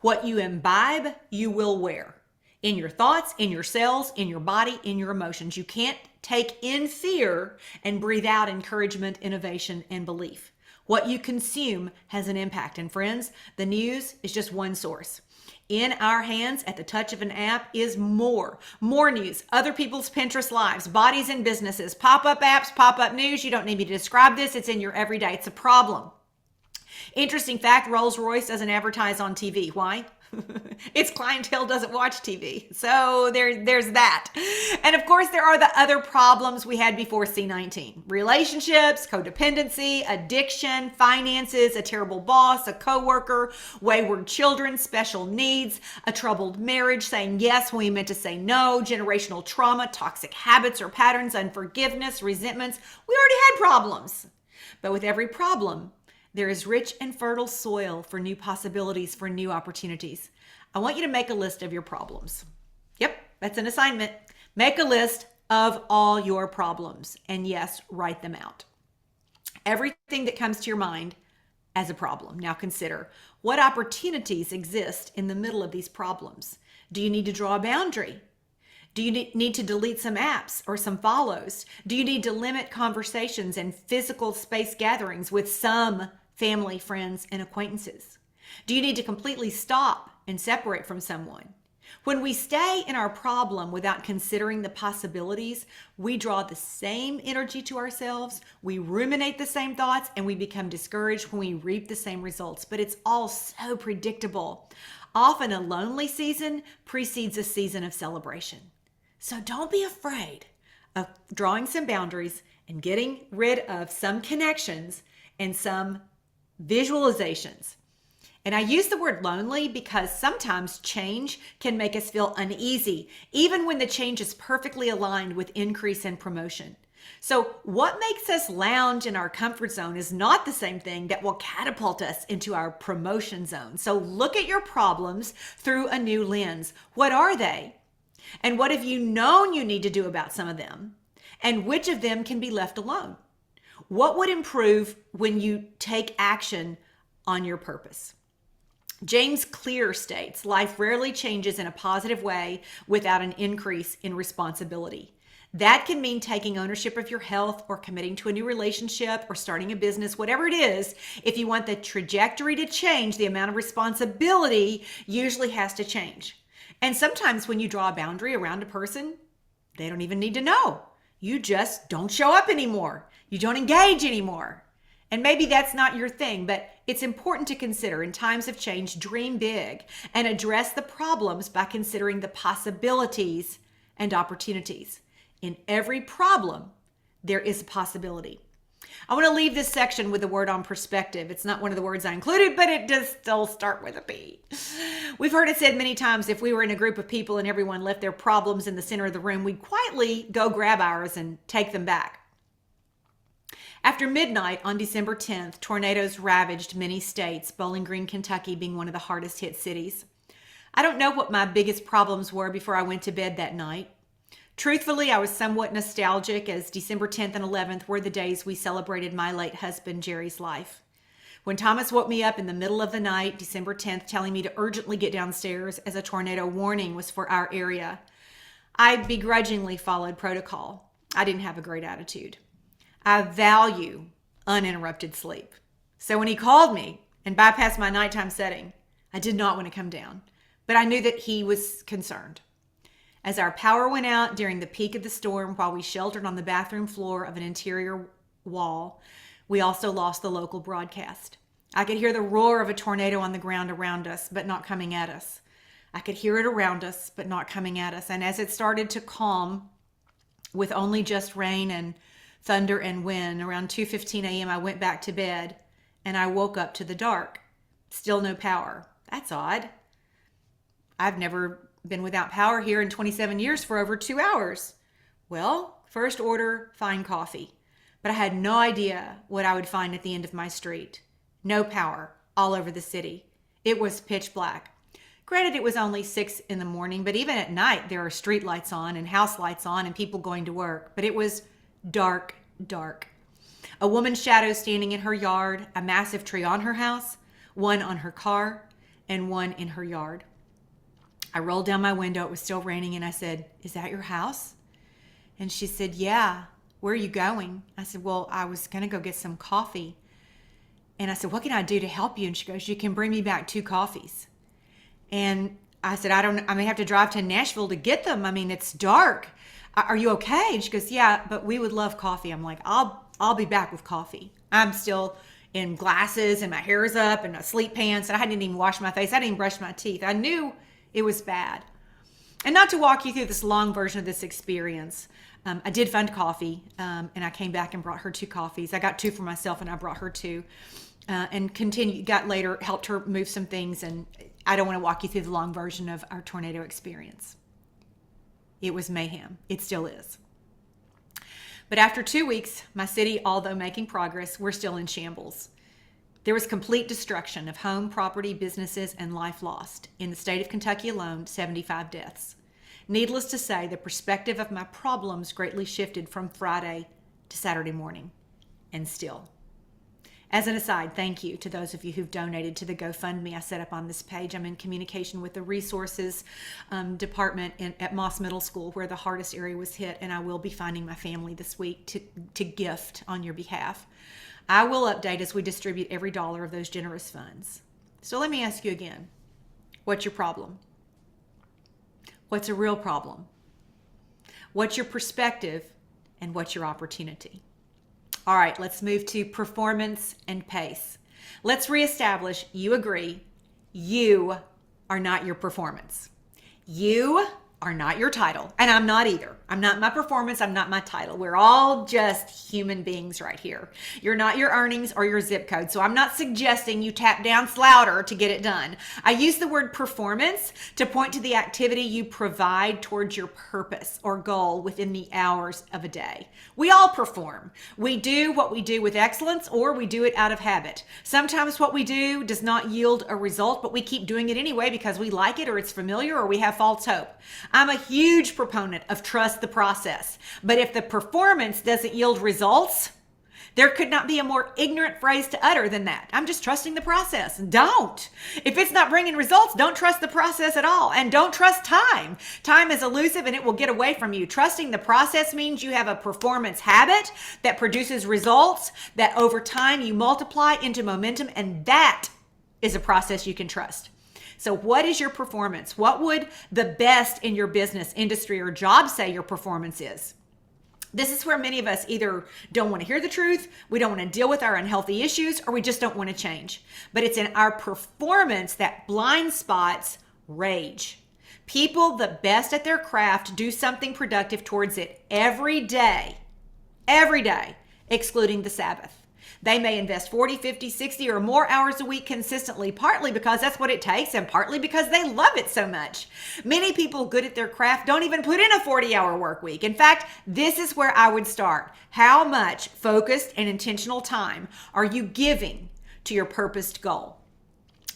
What you imbibe, you will wear. In your thoughts, in your cells, in your body, in your emotions. You can't take in fear and breathe out encouragement, innovation, and belief. What you consume has an impact. And friends, the news is just one source. In our hands, at the touch of an app, is more news, other people's Pinterest lives, bodies and businesses, pop-up apps, pop-up news. You don't need me to describe this. It's in your everyday. It's a problem. Interesting fact, Rolls-Royce doesn't advertise on TV. Why? Its clientele doesn't watch TV. So there's that. And of course, there are the other problems we had before C19. Relationships, codependency, addiction, finances, a terrible boss, a coworker, wayward children, special needs, a troubled marriage, saying yes when we meant to say no, generational trauma, toxic habits or patterns, unforgiveness, resentments. We already had problems. But with every problem, there is rich and fertile soil for new possibilities, for new opportunities. I want you to make a list of your problems. Yep, that's an assignment. Make a list of all your problems. And yes, write them out. Everything that comes to your mind as a problem. Now consider, what opportunities exist in the middle of these problems? Do you need to draw a boundary? Do you need to delete some apps or some follows? Do you need to limit conversations and physical space gatherings with some family, friends, and acquaintances? Do you need to completely stop and separate from someone? When we stay in our problem without considering the possibilities, we draw the same energy to ourselves, we ruminate the same thoughts, and we become discouraged when we reap the same results. But it's all so predictable. Often a lonely season precedes a season of celebration. So don't be afraid of drawing some boundaries and getting rid of some connections and some visualizations. And I use the word lonely because sometimes change can make us feel uneasy, even when the change is perfectly aligned with increase and promotion. So what makes us lounge in our comfort zone is not the same thing that will catapult us into our promotion zone. So look at your problems through a new lens. What are they? And what have you known you need to do about some of them? And which of them can be left alone? What would improve when you take action on your purpose? James Clear states, life rarely changes in a positive way without an increase in responsibility. That can mean taking ownership of your health or committing to a new relationship or starting a business, whatever it is. If you want the trajectory to change, the amount of responsibility usually has to change. And sometimes when you draw a boundary around a person, they don't even need to know. You just don't show up anymore. You don't engage anymore. And maybe that's not your thing, but it's important to consider in times of change, dream big and address the problems by considering the possibilities and opportunities. In every problem, there is a possibility. I want to leave this section with the word on perspective. It's not one of the words I included, but it does still start with a P. We've heard it said many times, if we were in a group of people and everyone left their problems in the center of the room, we'd quietly go grab ours and take them back. After midnight on December 10th, tornadoes ravaged many states, Bowling Green, Kentucky being one of the hardest hit cities. I don't know what my biggest problems were before I went to bed that night. Truthfully, I was somewhat nostalgic, as December 10th and 11th were the days we celebrated my late husband Jerry's life. When Thomas woke me up in the middle of the night, December 10th, telling me to urgently get downstairs as a tornado warning was for our area, I begrudgingly followed protocol. I didn't have a great attitude. I value uninterrupted sleep. So when he called me and bypassed my nighttime setting, I did not want to come down, but I knew that he was concerned. As our power went out during the peak of the storm while we sheltered on the bathroom floor of an interior wall, we also lost the local broadcast. I could hear the roar of a tornado on the ground around us, but not coming at us. I could hear it around us, but not coming at us. And as it started to calm, with only just rain and thunder and wind, around 2:15 a.m., I went back to bed and I woke up to the dark. Still no power. That's odd. I've never been without power here in 27 years for over 2 hours. Well, first order, fine coffee. But I had no idea what I would find at the end of my street. No power all over the city. It was pitch black. Granted, it was only 6 in the morning, but even at night, there are street lights on and house lights on and people going to work. But it was dark, dark. A woman's shadow standing in her yard, a massive tree on her house, one on her car, and one in her yard. I rolled down my window. It was still raining, and I said, "Is that your house?" And she said, "Yeah. Where are you going?" I said, "Well, I was going to go get some coffee." And I said, "What can I do to help you?" And she goes, "You can bring me back 2 coffees. And I said, I may have to drive to Nashville to get them. I mean, it's dark. Are you okay?" And she goes, "Yeah, but we would love coffee." I'm like, I'll be back with coffee. I'm still in glasses and my hair is up and sleep pants, and I hadn't even washed my face. I didn't even brush my teeth. I knew it was bad. And not to walk you through this long version of this experience, I did find coffee, and I came back and brought her 2 coffees. I got 2 for myself, and I brought her 2, and helped her move some things. And I don't want to walk you through the long version of our tornado experience. It was mayhem. It still is. But after 2 weeks, my city, although making progress, we're still in shambles. There was complete destruction of home, property, businesses, and life lost. In the state of Kentucky alone, 75 deaths. Needless to say, the perspective of my problems greatly shifted from Friday to Saturday morning, and still. As an aside, thank you to those of you who've donated to the GoFundMe I set up on this page. I'm in communication with the resources department at Moss Middle School, where the hardest area was hit, and I will be finding my family this week to gift on your behalf. I will update as we distribute every dollar of those generous funds. So let me ask you again, what's your problem? What's a real problem? What's your perspective, and what's your opportunity? All right, let's move to performance and pace. Let's reestablish you agree you are not your performance. You are not your title, and I'm not either. I'm not my performance. I'm not my title. We're all just human beings right here. You're not your earnings or your zip code. So I'm not suggesting you tap down louder to get it done. I use the word performance to point to the activity you provide towards your purpose or goal within the hours of a day. We all perform. We do what we do with excellence, or we do it out of habit. Sometimes what we do does not yield a result, but we keep doing it anyway because we like it, or it's familiar, or we have false hope. I'm a huge proponent of trust the process. But if the performance doesn't yield results, there could not be a more ignorant phrase to utter than that. I'm just trusting the process. Don't. If it's not bringing results, don't trust the process at all. And don't trust time. Time is elusive and it will get away from you. Trusting the process means you have a performance habit that produces results that over time you multiply into momentum, and that is a process you can trust. So what is your performance? What would the best in your business, industry, or job say your performance is? This is where many of us either don't want to hear the truth, we don't want to deal with our unhealthy issues, or we just don't want to change. But it's in our performance that blind spots rage. People the best at their craft do something productive towards it every day, excluding the Sabbath. They may invest 40, 50, 60, or more hours a week consistently, partly because that's what it takes and partly because they love it so much. Many people good at their craft don't even put in a 40-hour work week. In fact, this is where I would start. How much focused and intentional time are you giving to your purposed goal?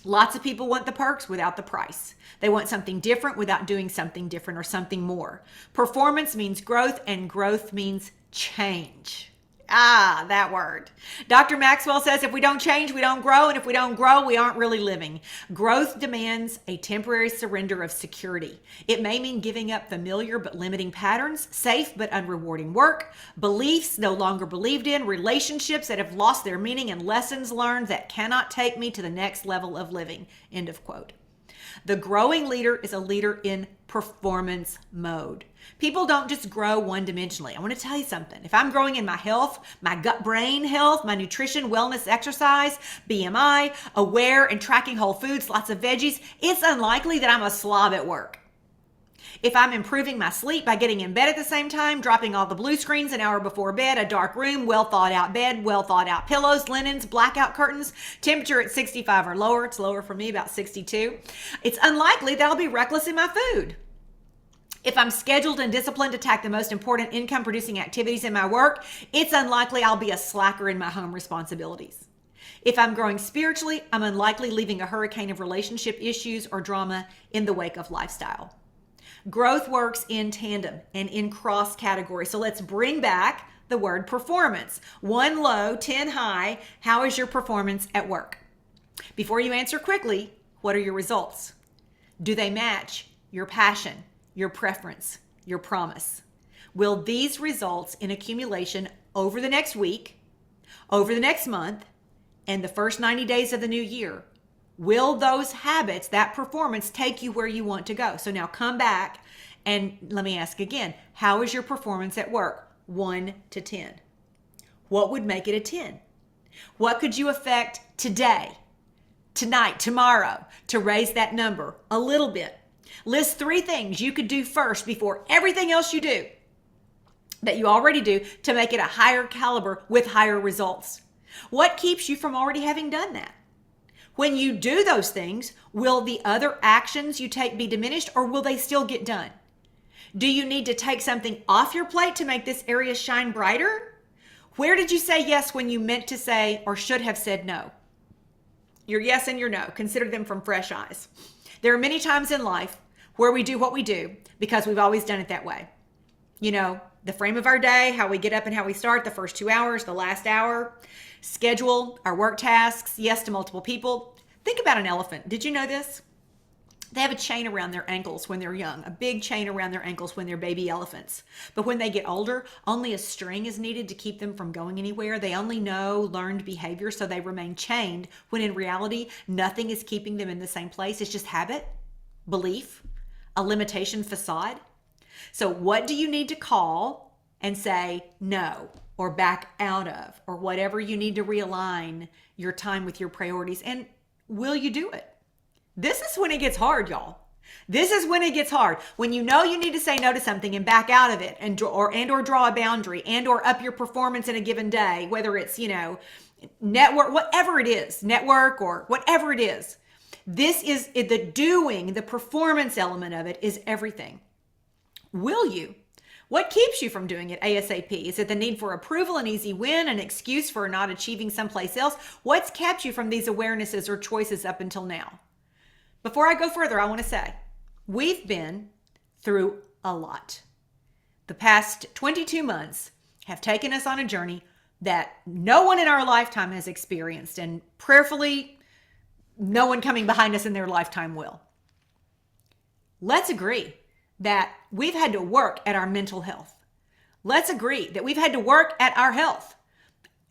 Lots of people want the perks without the price. They want something different without doing something different or something more. Performance means growth, and growth means change. Ah, that word. Dr. Maxwell says if we don't change, we don't grow. And if we don't grow, we aren't really living. Growth demands a temporary surrender of security. It may mean giving up familiar but limiting patterns, safe but unrewarding work, beliefs no longer believed in, relationships that have lost their meaning, and lessons learned that cannot take me to the next level of living. End of quote. The growing leader is a leader in performance mode. People don't just grow one-dimensionally. I want to tell you something. If I'm growing in my health, my gut-brain health, my nutrition, wellness, exercise, BMI, aware and tracking whole foods, lots of veggies, it's unlikely that I'm a slob at work. If I'm improving my sleep by getting in bed at the same time, dropping all the blue screens an hour before bed, a dark room, well thought out bed, well thought out pillows, linens, blackout curtains, temperature at 65 or lower, it's lower for me, about 62, it's unlikely that I'll be reckless in my food. If I'm scheduled and disciplined to tack the most important income producing activities in my work, it's unlikely I'll be a slacker in my home responsibilities. If I'm growing spiritually, I'm unlikely leaving a hurricane of relationship issues or drama in the wake of lifestyle. Growth works in tandem and in cross categories. So let's bring back the word performance. 1 low, 10 high. How is your performance at work? Before you answer quickly, what are your results? Do they match your passion, your preference, your promise? Will these results in accumulation over the next week, over the next month, and the first 90 days of the new year, will those habits, that performance, take you where you want to go? So now come back and let me ask again, how is your performance at work? 1 to 10. What would make it a 10? What could you affect today, tonight, tomorrow to raise that number a little bit? List 3 things you could do first before everything else you do that you already do to make it a higher caliber with higher results. What keeps you from already having done that? When you do those things, will the other actions you take be diminished, or will they still get done? Do you need to take something off your plate to make this area shine brighter? Where did you say yes when you meant to say or should have said no? Your yes and your no, consider them from fresh eyes. There are many times in life where we do what we do because we've always done it that way. You know, the frame of our day, how we get up and how we start, the first 2 hours, the last hour, schedule our work tasks, yes to multiple people. Think about an elephant. Did you know this? They have a chain around their ankles when they're young, a big chain around their ankles when they're baby elephants. But when they get older, only a string is needed to keep them from going anywhere. They only know learned behavior, so they remain chained, when in reality, nothing is keeping them in the same place. It's just habit, belief, a limitation facade. So what do you need to call and say no, or back out of, or whatever you need to realign your time with your priorities? And will you do it? This is when it gets hard, y'all. This is when it gets hard. When you know you need to say no to something and back out of it, and or draw a boundary, and or up your performance in a given day, whether it's, network, whatever it is, network or whatever it is. This is the doing, the performance element of it is everything. Will you? What keeps you from doing it ASAP? Is it the need for approval, an easy win, an excuse for not achieving someplace else? What's kept you from these awarenesses or choices up until now? Before I go further, I want to say, we've been through a lot. The past 22 months have taken us on a journey that no one in our lifetime has experienced, and prayerfully, no one coming behind us in their lifetime will. Let's agree that we've had to work at our mental health. Let's agree that we've had to work at our health.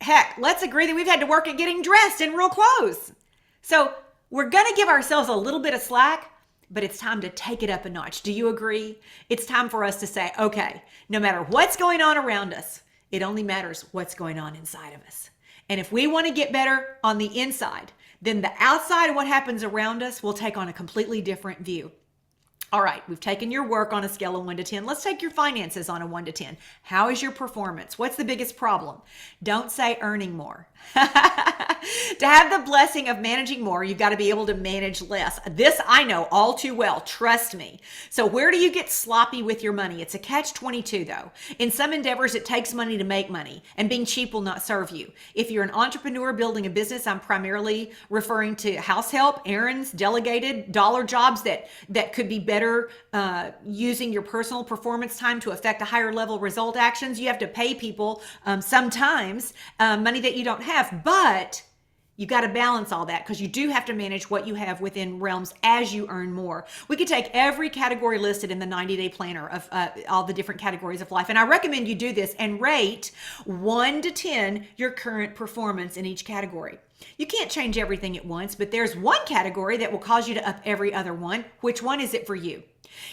Heck, let's agree that we've had to work at getting dressed in real clothes. So we're going to give ourselves a little bit of slack, but it's time to take it up a notch. Do you agree? It's time for us to say, okay, no matter what's going on around us, it only matters what's going on inside of us. And if we want to get better on the inside, then the outside and what happens around us will take on a completely different view. All right, we've taken your work on a scale of 1 to 10. Let's take your finances on a 1 to 10. How is your performance? What's the biggest problem? Don't say earning more. To have the blessing of managing more, you've got to be able to manage less. This I know all too well. Trust me. So where do you get sloppy with your money? It's a catch-22 though. In some endeavors, it takes money to make money, and being cheap will not serve you. If you're an entrepreneur building a business, I'm primarily referring to house help, errands, delegated dollar jobs that could be better using your personal performance time to affect a higher level result actions. You have to pay people sometimes money that you don't have, but you got to balance all that because you do have to manage what you have within realms as you earn more. We could take every category listed in the 90-day planner of all the different categories of life. And I recommend you do this and rate 1 to 10 your current performance in each category. You can't change everything at once, but there's one category that will cause you to up every other one. Which one is it for you?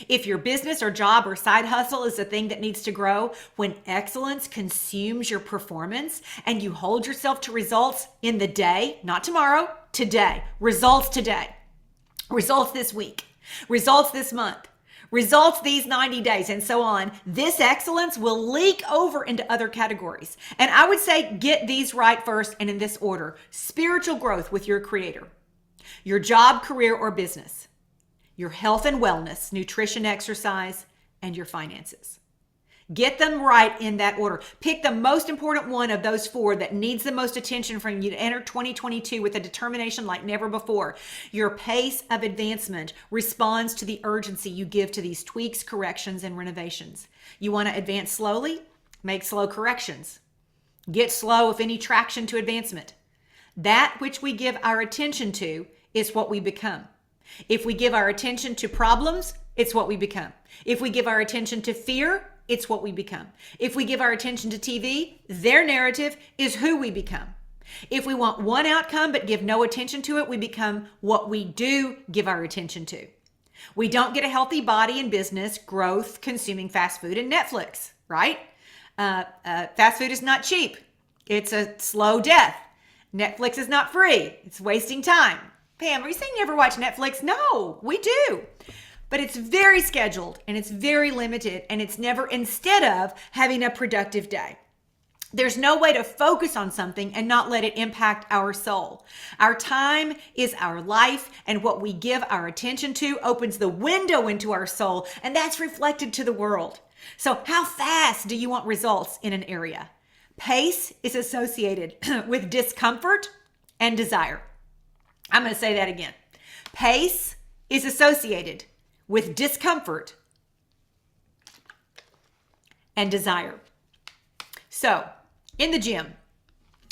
If your business or job or side hustle is the thing that needs to grow, when excellence consumes your performance and you hold yourself to results in the day, not tomorrow, today, results today, results this week, results this month, results these 90 days, and so on, this excellence will leak over into other categories. And I would say get these right first and in this order: spiritual growth with your Creator, your job, career, or business, your health and wellness, nutrition, exercise, and your finances. Get them right in that order. Pick the most important one of those 4 that needs the most attention from you to enter 2022 with a determination like never before. Your pace of advancement responds to the urgency you give to these tweaks, corrections, and renovations. You want to advance slowly? Make slow corrections. Get slow, if any, traction to advancement. That which we give our attention to is what we become. If we give our attention to problems, it's what we become. If we give our attention to fear, it's what we become. If we give our attention to TV, their narrative is who we become. If we want one outcome but give no attention to it, we become what we do give our attention to. We don't get a healthy body in business, growth, consuming fast food and Netflix, right? Fast food is not cheap. It's a slow death. Netflix is not free. It's wasting time. Pam, are you saying you never watch Netflix? No, we do. But it's very scheduled and it's very limited, and it's never instead of having a productive day. There's no way to focus on something and not let it impact our soul. Our time is our life, and what we give our attention to opens the window into our soul, and that's reflected to the world. So how fast do you want results in an area? Pace is associated with discomfort and desire. I'm going to say that again. Pace is associated with discomfort and desire. So, in the gym,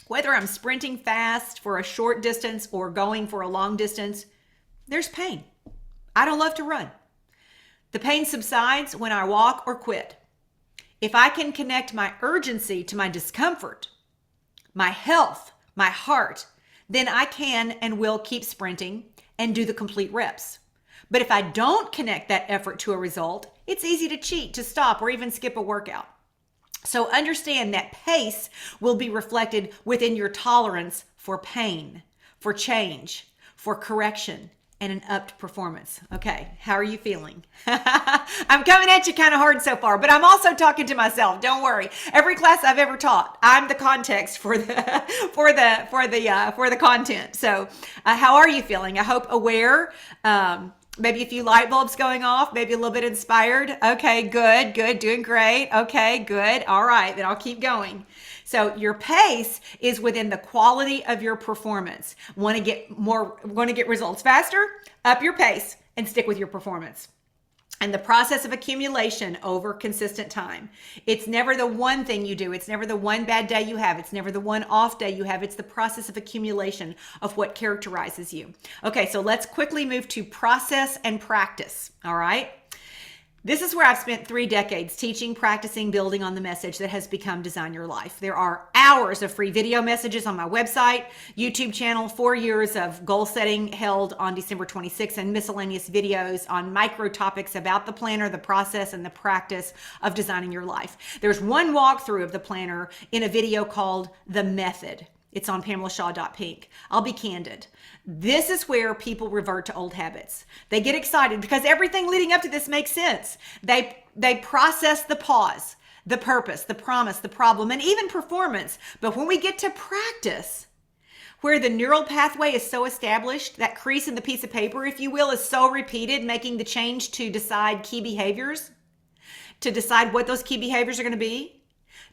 whether I'm sprinting fast for a short distance or going for a long distance, there's pain. I don't love to run. The pain subsides when I walk or quit. If I can connect my urgency to my discomfort, my health, my heart, then I can and will keep sprinting and do the complete reps. But if I don't connect that effort to a result, it's easy to cheat, to stop, or even skip a workout. So understand that pace will be reflected within your tolerance for pain, for change, for correction, and an upped performance. Okay, how are you feeling? I'm coming at you kind of hard so far, but I'm also talking to myself. Don't worry. Every class I've ever taught, I'm the context for the content. So, how are you feeling? I hope aware. Maybe a few light bulbs going off, maybe a little bit inspired. Okay, good, doing great. Okay, good. All right, then I'll keep going. So your pace is within the quality of your performance. Want to get results faster? Up your pace and stick with your performance. And the process of accumulation over consistent time. It's never the one thing you do. It's never the one bad day you have. It's never the one off day you have. It's the process of accumulation of what characterizes you. Okay, so let's quickly move to process and practice. All right. This is where I've spent 3 decades teaching, practicing, building on the message that has become Design Your Life. There are hours of free video messages on my website, YouTube channel, 4 years of goal setting held on December 26th, and miscellaneous videos on micro topics about the planner, the process, and the practice of designing your life. There's one walkthrough of the planner in a video called The Method. It's on pamelashaw.pink. I'll be candid. This is where people revert to old habits. They get excited because everything leading up to this makes sense. They process the pause, the purpose, the promise, the problem, and even performance. But when we get to practice, where the neural pathway is so established, that crease in the piece of paper, if you will, is so repeated, making the change to decide key behaviors, to decide what those key behaviors are going to be,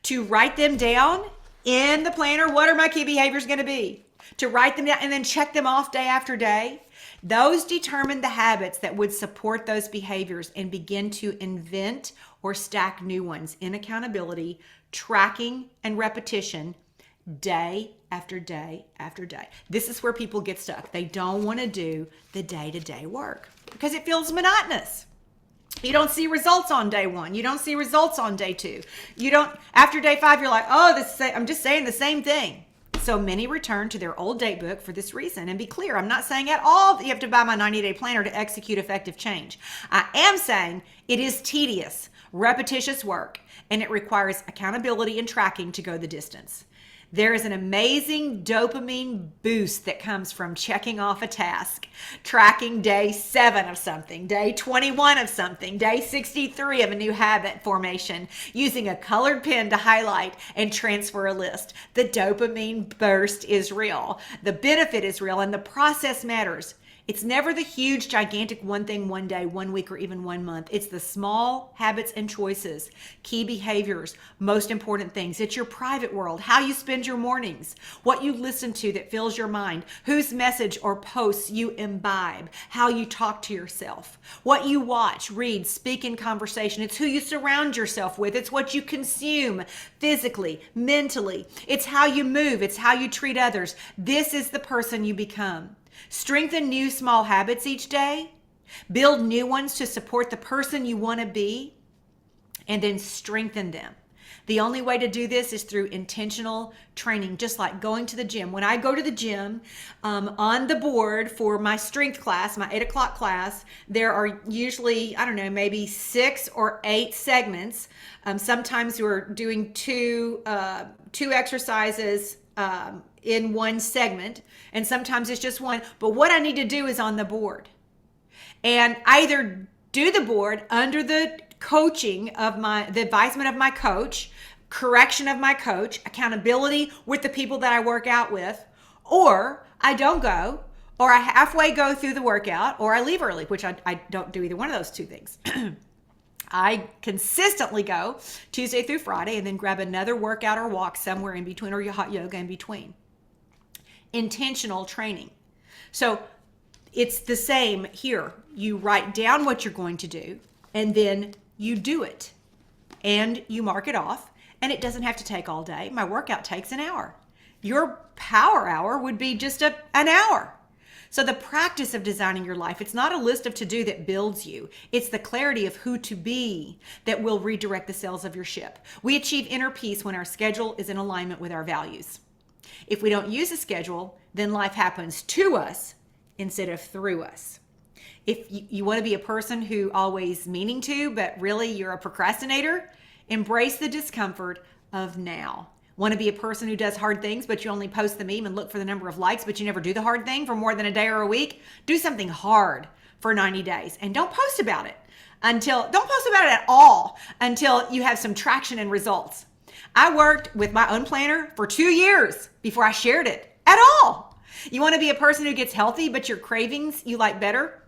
to write them down in the planner. What are my key behaviors going to be? To write them down and then check them off day after day. Those determine the habits that would support those behaviors and begin to invent or stack new ones in accountability, tracking, and repetition day after day after day. This is where people get stuck. They don't want to do the day-to-day work because it feels monotonous. You don't see results on day 1. You don't see results on day 2. You don't, after day 5, you're like, oh, I'm just saying the same thing. So many return to their old date book for this reason. And be clear, I'm not saying at all that you have to buy my 90-day planner to execute effective change. I am saying it is tedious, repetitious work, and it requires accountability and tracking to go the distance. There is an amazing dopamine boost that comes from checking off a task, tracking day 7 of something, day 21 of something, day 63 of a new habit formation, using a colored pen to highlight and transfer a list. The dopamine burst is real. The benefit is real, and the process matters. It's never the huge, gigantic one thing, one day, 1 week, or even 1 month. It's the small habits and choices, key behaviors, most important things. It's your private world, how you spend your mornings, what you listen to that fills your mind, whose message or posts you imbibe, how you talk to yourself, what you watch, read, speak in conversation. It's who you surround yourself with. It's what you consume physically, mentally. It's how you move. It's how you treat others. This is the person you become. Strengthen new small habits each day. Build new ones to support the person you want to be, and then strengthen them. The only way to do this is through intentional training, just like going to the gym. When I go to the gym, on the board for my strength class, my 8 o'clock class, there are usually, maybe 6 or 8 segments. Sometimes we're doing two exercises in one segment, and sometimes it's just one. But what I need to do is on the board, and either do the board under the coaching of the advisement of my coach, correction of my coach, accountability with the people that I work out with, or I don't go, or I halfway go through the workout, or I leave early, which I don't do either one of those two things. I consistently go Tuesday through Friday and then grab another workout or walk somewhere in between, or your hot yoga in between. Intentional training. So it's the same here. You write down what you're going to do, and then you do it, and you mark it off, and it doesn't have to take all day. My workout takes an hour. Your power hour would be just an hour. So the practice of designing your life, it's not a list of to-do that builds you. It's the clarity of who to be that will redirect the sails of your ship. We achieve inner peace when our schedule is in alignment with our values. If we don't use a schedule, then life happens to us instead of through us. If you want to be a person who always meaning to, but really you're a procrastinator, embrace the discomfort of now. Want to be a person who does hard things, but you only post the meme and look for the number of likes, but you never do the hard thing for more than a day or a week? Do something hard for 90 days and don't post about it don't post about it at all until you have some traction and results. I worked with my own planner for 2 years before I shared it at all. You want to be a person who gets healthy, but your cravings you like better?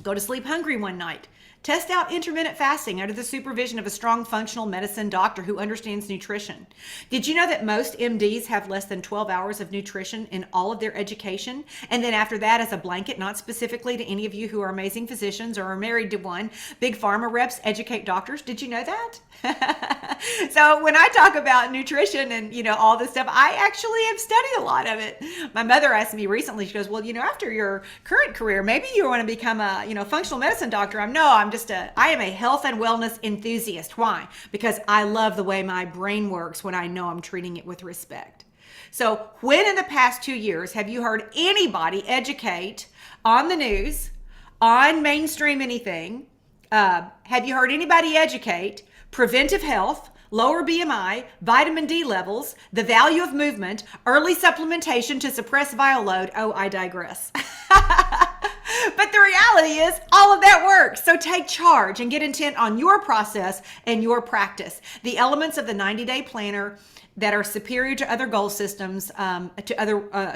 Go to sleep hungry one night. Test out intermittent fasting under the supervision of a strong functional medicine doctor who understands nutrition. Did you know that most MDs have less than 12 hours of nutrition in all of their education? And then after that, as a blanket, not specifically to any of you who are amazing physicians or are married to one, big pharma reps educate doctors. Did you know that? So when I talk about nutrition and, all this stuff, I actually have studied a lot of it. My mother asked me recently, she goes, well, after your current career, maybe you want to become a, functional medicine doctor. I am a health and wellness enthusiast. Why? Because I love the way my brain works when I know I'm treating it with respect. So when in the past 2 years have you heard anybody educate on the news, on mainstream anything? Have you heard anybody educate preventive health, lower BMI, vitamin D levels, the value of movement, early supplementation to suppress viral load. Oh, I digress. But the reality is all of that works. So take charge and get intent on your process and your practice. The elements of the 90-day planner that are superior to other goal systems,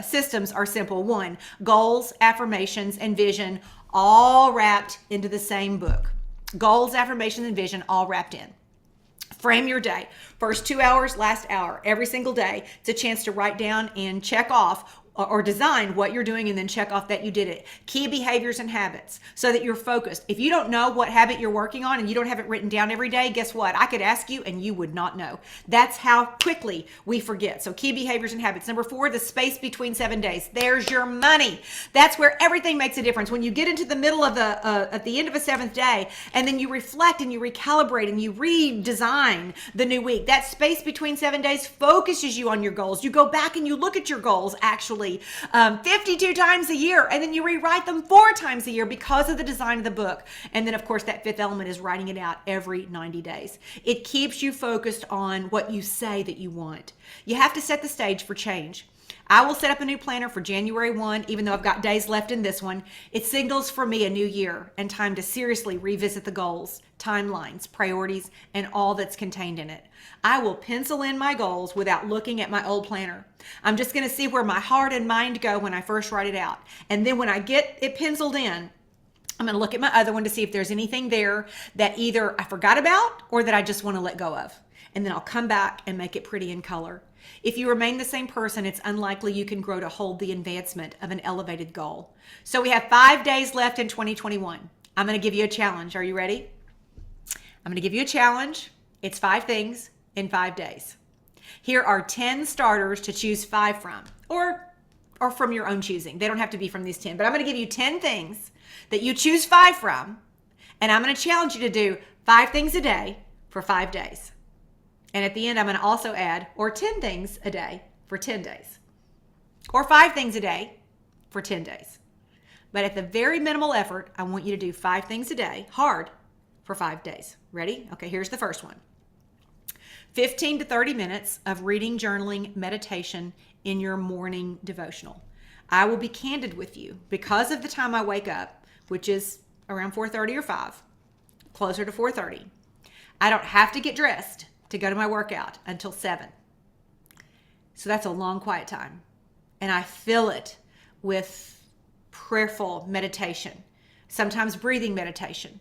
systems are simple. One, goals, affirmations, and vision all wrapped into the same book. Goals, affirmations, and vision all wrapped in. Frame your day. First 2 hours, last hour, every single day. It's a chance to write down and check off or design what you're doing and then check off that you did it. Key behaviors and habits so that you're focused. If you don't know what habit you're working on and you don't have it written down every day, guess what? I could ask you and you would not know. That's how quickly we forget. So key behaviors and habits. Number 4, the space between 7 days. There's your money. That's where everything makes a difference. When you get into the middle of at the end of a 7th day and then you reflect and you recalibrate and you redesign the new week, that space between 7 days focuses you on your goals. You go back and you look at your goals actually 52 times a year, and then you rewrite them 4 times a year because of the design of the book. And then of course that 5th element is writing it out every 90 days. It keeps you focused on what you say that you want. You have to set the stage for change. I will set up a new planner for January 1, even though I've got days left in this one. It signals for me a new year and time to seriously revisit the goals, timelines, priorities, and all that's contained in it. I will pencil in my goals without looking at my old planner. I'm just going to see where my heart and mind go when I first write it out. And then when I get it penciled in, I'm going to look at my other one to see if there's anything there that either I forgot about or that I just want to let go of. And then I'll come back and make it pretty in color. If you remain the same person, it's unlikely you can grow to hold the advancement of an elevated goal. So we have 5 days left in 2021. I'm going to give you a challenge. Are you ready? I'm going to give you a challenge. It's 5 things in 5 days. Here are 10 starters to choose 5 from, or from your own choosing. They don't have to be from these 10, but I'm going to give you 10 things that you choose 5 from, and I'm going to challenge you to do 5 things a day for 5 days. And at the end, I'm going to also add, or 10 things a day for 10 days, or 5 things a day for 10 days. But at the very minimal effort, I want you to do 5 things a day, hard, for 5 days. Ready? Okay, here's the first one. 15 to 30 minutes of reading, journaling, meditation in your morning devotional. I will be candid with you because of the time I wake up, which is around 4:30 or 5, closer to 4:30. I don't have to get dressed to go to my workout until 7. So that's a long quiet time. And I fill it with prayerful meditation, sometimes breathing meditation,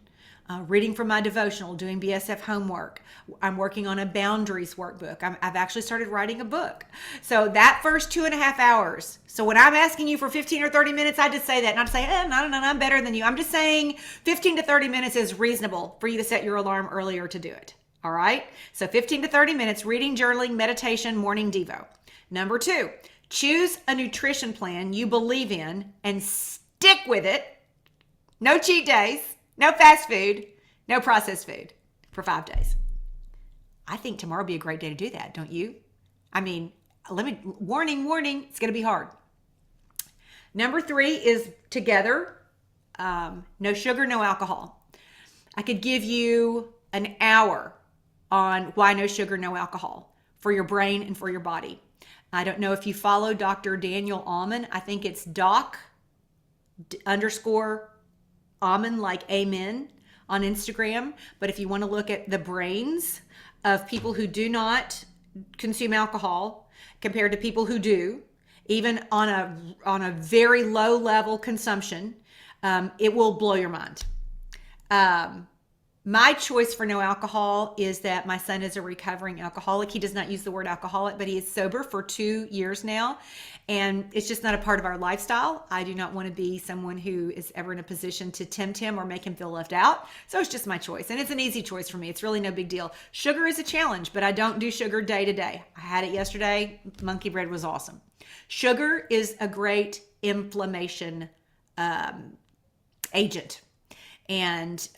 reading from my devotional, doing BSF homework. I'm working on a boundaries workbook. I've actually started writing a book. So that first 2.5 hours. So when I'm asking you for 15 or 30 minutes, I just say that, not to say, no, I'm better than you. I'm just saying 15 to 30 minutes is reasonable for you to set your alarm earlier to do it. All right. So 15 to 30 minutes, reading, journaling, meditation, morning devo. Number 2, choose a nutrition plan you believe in and stick with it. No cheat days, no fast food, no processed food for 5 days. I think tomorrow would be a great day to do that, don't you? I mean, warning, it's going to be hard. Number 3 is together, no sugar, no alcohol. I could give you an hour on why no sugar, no alcohol for your brain and for your body. I don't know if you follow Dr. Daniel Amen. I think it's Doc_Amen, like amen, on Instagram. But if you want to look at the brains of people who do not consume alcohol compared to people who do, even on a very low level consumption, it will blow your mind. My choice for no alcohol is that my son is a recovering alcoholic. He does not use the word alcoholic, but he is sober for 2 years now. And it's just not a part of our lifestyle. I do not want to be someone who is ever in a position to tempt him or make him feel left out. So it's just my choice. And it's an easy choice for me. It's really no big deal. Sugar is a challenge, but I don't do sugar day to day. I had it yesterday. Monkey bread was awesome. Sugar is a great inflammation agent. And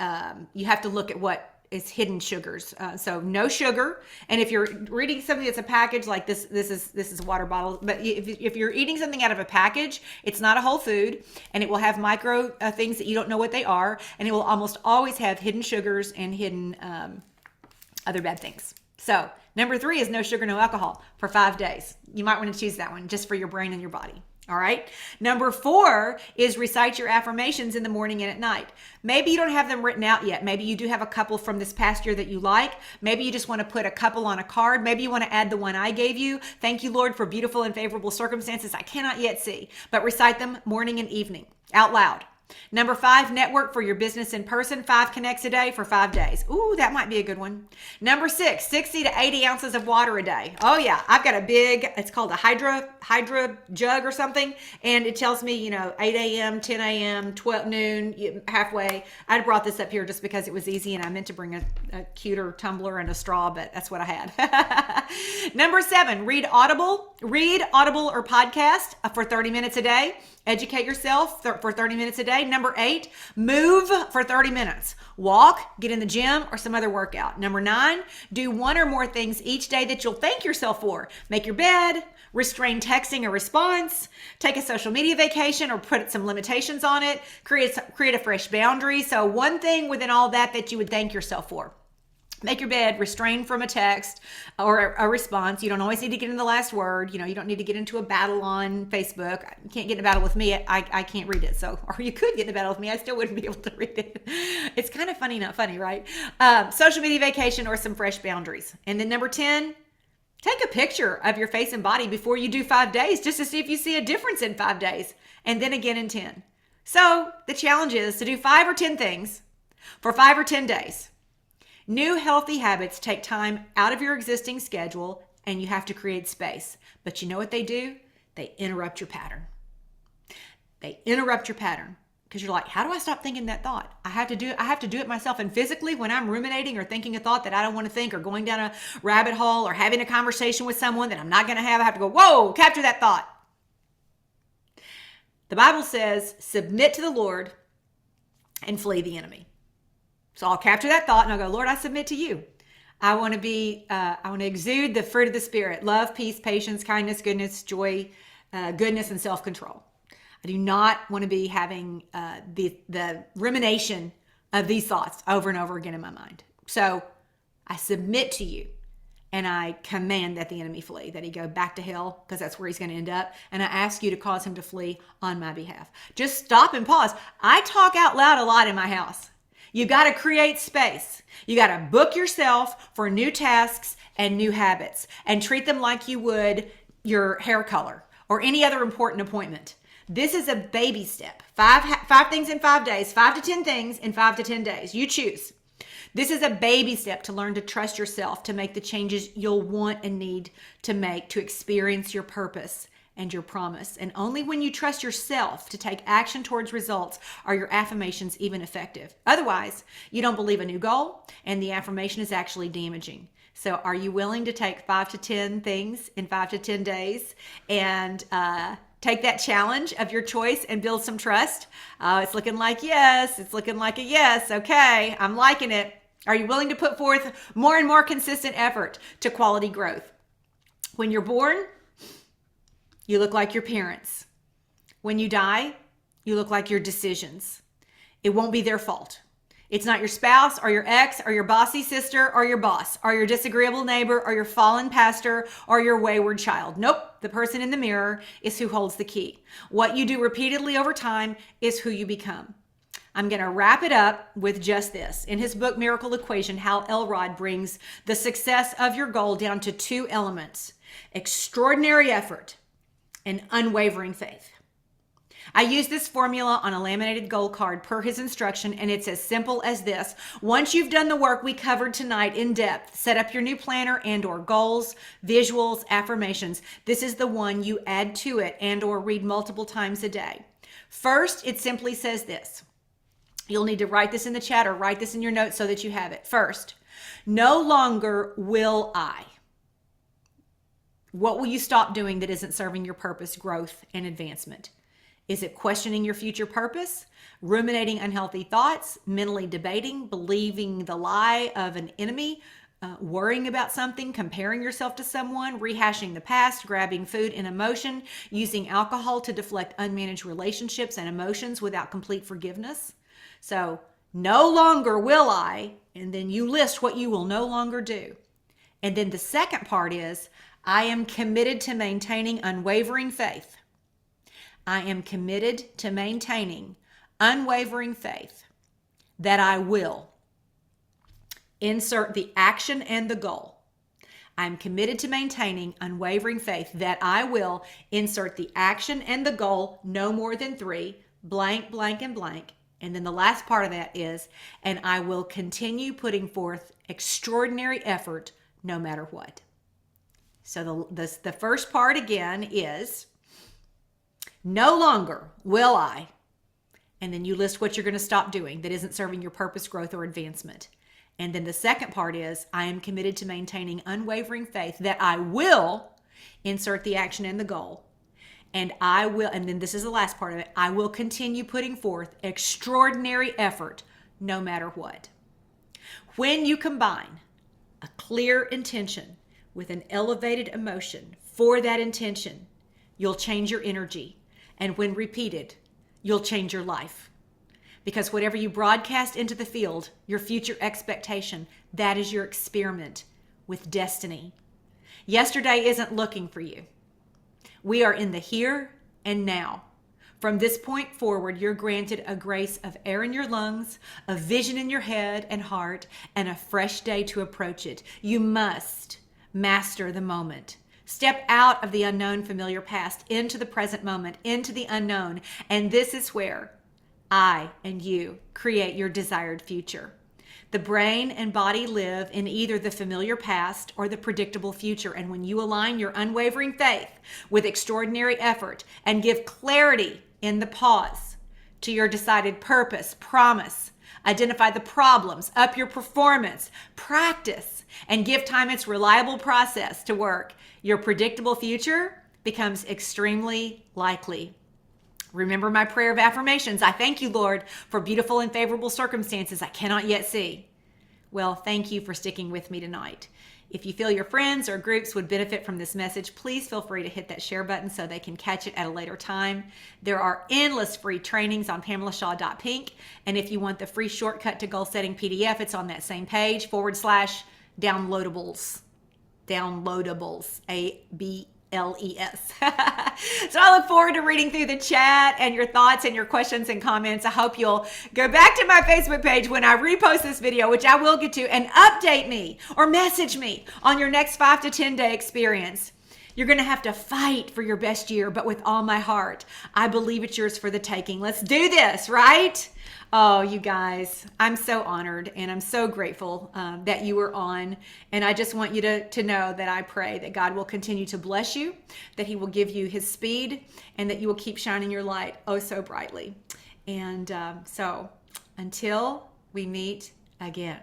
you have to look at what is hidden sugars. So no sugar. And if you're reading something that's a package, like this is a water bottle. But if you're eating something out of a package, it's not a whole food, and it will have micro things that you don't know what they are, and it will almost always have hidden sugars and hidden other bad things. So, number 3 is no sugar, no alcohol for 5 days. You might want to choose that one just for your brain and your body. All right. Number 4 is recite your affirmations in the morning and at night. Maybe you don't have them written out yet. Maybe you do have a couple from this past year that you like. Maybe you just want to put a couple on a card. Maybe you want to add the one I gave you. Thank you, Lord, for beautiful and favorable circumstances I cannot yet see. But recite them morning and evening out loud. Number 5, network for your business in person. 5 connects a day for 5 days. Ooh, that might be a good one. Number 6, 60 to 80 ounces of water a day. Oh yeah, I've got a big, it's called a hydra jug or something. And it tells me, 8 a.m., 10 a.m., 12 noon, halfway. I brought this up here just because it was easy and I meant to bring a cuter tumbler and a straw, but that's what I had. Number 7, read Audible or podcast for 30 minutes a day. Educate yourself for 30 minutes a day. Number 8, move for 30 minutes. Walk, get in the gym, or some other workout. Number 9, do 1 or more things each day that you'll thank yourself for. Make your bed, restrain texting or response, take a social media vacation or put some limitations on it, create a fresh boundary. So one thing within all that you would thank yourself for. Make your bed, restrain from a text or a response. You don't always need to get in the last word. You don't need to get into a battle on Facebook. You can't get in a battle with me. I can't read it. So, or you could get in a battle with me. I still wouldn't be able to read it. It's kind of funny, not funny, right? Social media vacation or some fresh boundaries. And then number 10, take a picture of your face and body before you do 5 days just to see if you see a difference in 5 days. And then again in 10. So the challenge is to do 5 or 10 things for 5 or 10 days. New healthy habits take time out of your existing schedule and you have to create space. But you know what they do? They interrupt your pattern. They interrupt your pattern because you're like, how do I stop thinking that thought? I have to do it myself. And physically, when I'm ruminating or thinking a thought that I don't want to think or going down a rabbit hole or having a conversation with someone that I'm not going to have, I have to go, whoa, capture that thought. The Bible says, submit to the Lord and flee the enemy. So I'll capture that thought and I'll go, Lord, I submit to you. I want to exude the fruit of the Spirit: love, peace, patience, kindness, goodness, joy, goodness, and self-control. I do not want to be having the rumination of these thoughts over and over again in my mind. So I submit to you and I command that the enemy flee, that he go back to hell because that's where he's going to end up. And I ask you to cause him to flee on my behalf. Just stop and pause. I talk out loud a lot in my house. You got to create space. You got to book yourself for new tasks and new habits and treat them like you would your hair color or any other important appointment. This is a baby step. 5 things in 5 days, 5 to 10 things in 5 to 10 days. You choose. This is a baby step to learn to trust yourself, to make the changes you'll want and need to make to experience your purpose and your promise. And only when you trust yourself to take action towards results are your affirmations even effective. Otherwise, you don't believe a new goal and the affirmation is actually damaging. So are you willing to take 5 to 10 things in 5 to 10 days and take that challenge of your choice and build some trust? It's looking like yes. It's looking like a yes. Okay, I'm liking it. Are you willing to put forth more and more consistent effort to quality growth? When you're born, you look like your parents. When you die, you look like your decisions. It won't be their fault. It's not your spouse or your ex or your bossy sister or your boss or your disagreeable neighbor or your fallen pastor or your wayward child. Nope. The person in the mirror is who holds the key. What you do repeatedly over time is who you become. I'm going to wrap it up with just this. In his book, Miracle Equation, Hal Elrod brings the success of your goal down to 2 elements: extraordinary effort and unwavering faith. I use this formula on a laminated goal card per his instruction, and it's as simple as this. Once you've done the work we covered tonight in depth, set up your new planner and or goals, visuals, affirmations. This is the one you add to it and or read multiple times a day. First, it simply says this. You'll need to write this in the chat or write this in your notes so that you have it. First, no longer will I. What will you stop doing that isn't serving your purpose, growth, and advancement? Is it questioning your future purpose, ruminating unhealthy thoughts, mentally debating, believing the lie of an enemy, worrying about something, comparing yourself to someone, rehashing the past, grabbing food and emotion, using alcohol to deflect unmanaged relationships and emotions without complete forgiveness? So, no longer will I, and then you list what you will no longer do. And then the second part is, I am committed to maintaining unwavering faith. I am committed to maintaining unwavering faith that I will insert the action and the goal. I'm committed to maintaining unwavering faith that I will insert the action and the goal, no more than 3, blank, blank, and blank. And then the last part of that is, and I will continue putting forth extraordinary effort no matter what. So the first part again is, no longer will I, and then you list what you're going to stop doing that isn't serving your purpose, growth, or advancement. And then the second part is, I am committed to maintaining unwavering faith that I will insert the action and the goal. And I will, and then this is the last part of it, I will continue putting forth extraordinary effort no matter what. When you combine a clear intention with an elevated emotion for that intention, you'll change your energy. And when repeated, you'll change your life. Because whatever you broadcast into the field, your future expectation, that is your experiment with destiny. Yesterday isn't looking for you. We are in the here and now. From this point forward, you're granted a grace of air in your lungs, a vision in your head and heart, and a fresh day to approach it. You must master the moment. Step out of the unknown familiar past into the present moment, into the unknown. And this is where I and you create your desired future. The brain and body live in either the familiar past or the predictable future. And when you align your unwavering faith with extraordinary effort and give clarity in the pause to your decided purpose, promise, identify the problems, up your performance, practice, and give time its reliable process to work, your predictable future becomes extremely likely. Remember my prayer of affirmations. I thank you, Lord, for beautiful and favorable circumstances I cannot yet see. Well, thank you for sticking with me tonight. If you feel your friends or groups would benefit from this message, please feel free to hit that share button so they can catch it at a later time. There are endless free trainings on pamelashaw.pink. And if you want the free shortcut to goal setting PDF, it's on that same page, /downloadables. Downloadables, ABLES. So I look forward to reading through the chat and your thoughts and your questions and comments. I hope you'll go back to my Facebook page when I repost this video, which I will get to, and update me or message me on your next 5 to 10 day experience. You're going to have to fight for your best year, but with all my heart, I believe it's yours for the taking. Let's do this, right? Oh, you guys, I'm so honored and I'm so grateful that you were on. And I just want you to know that I pray that God will continue to bless you, that he will give you his speed, and that you will keep shining your light oh so brightly. And so until we meet again.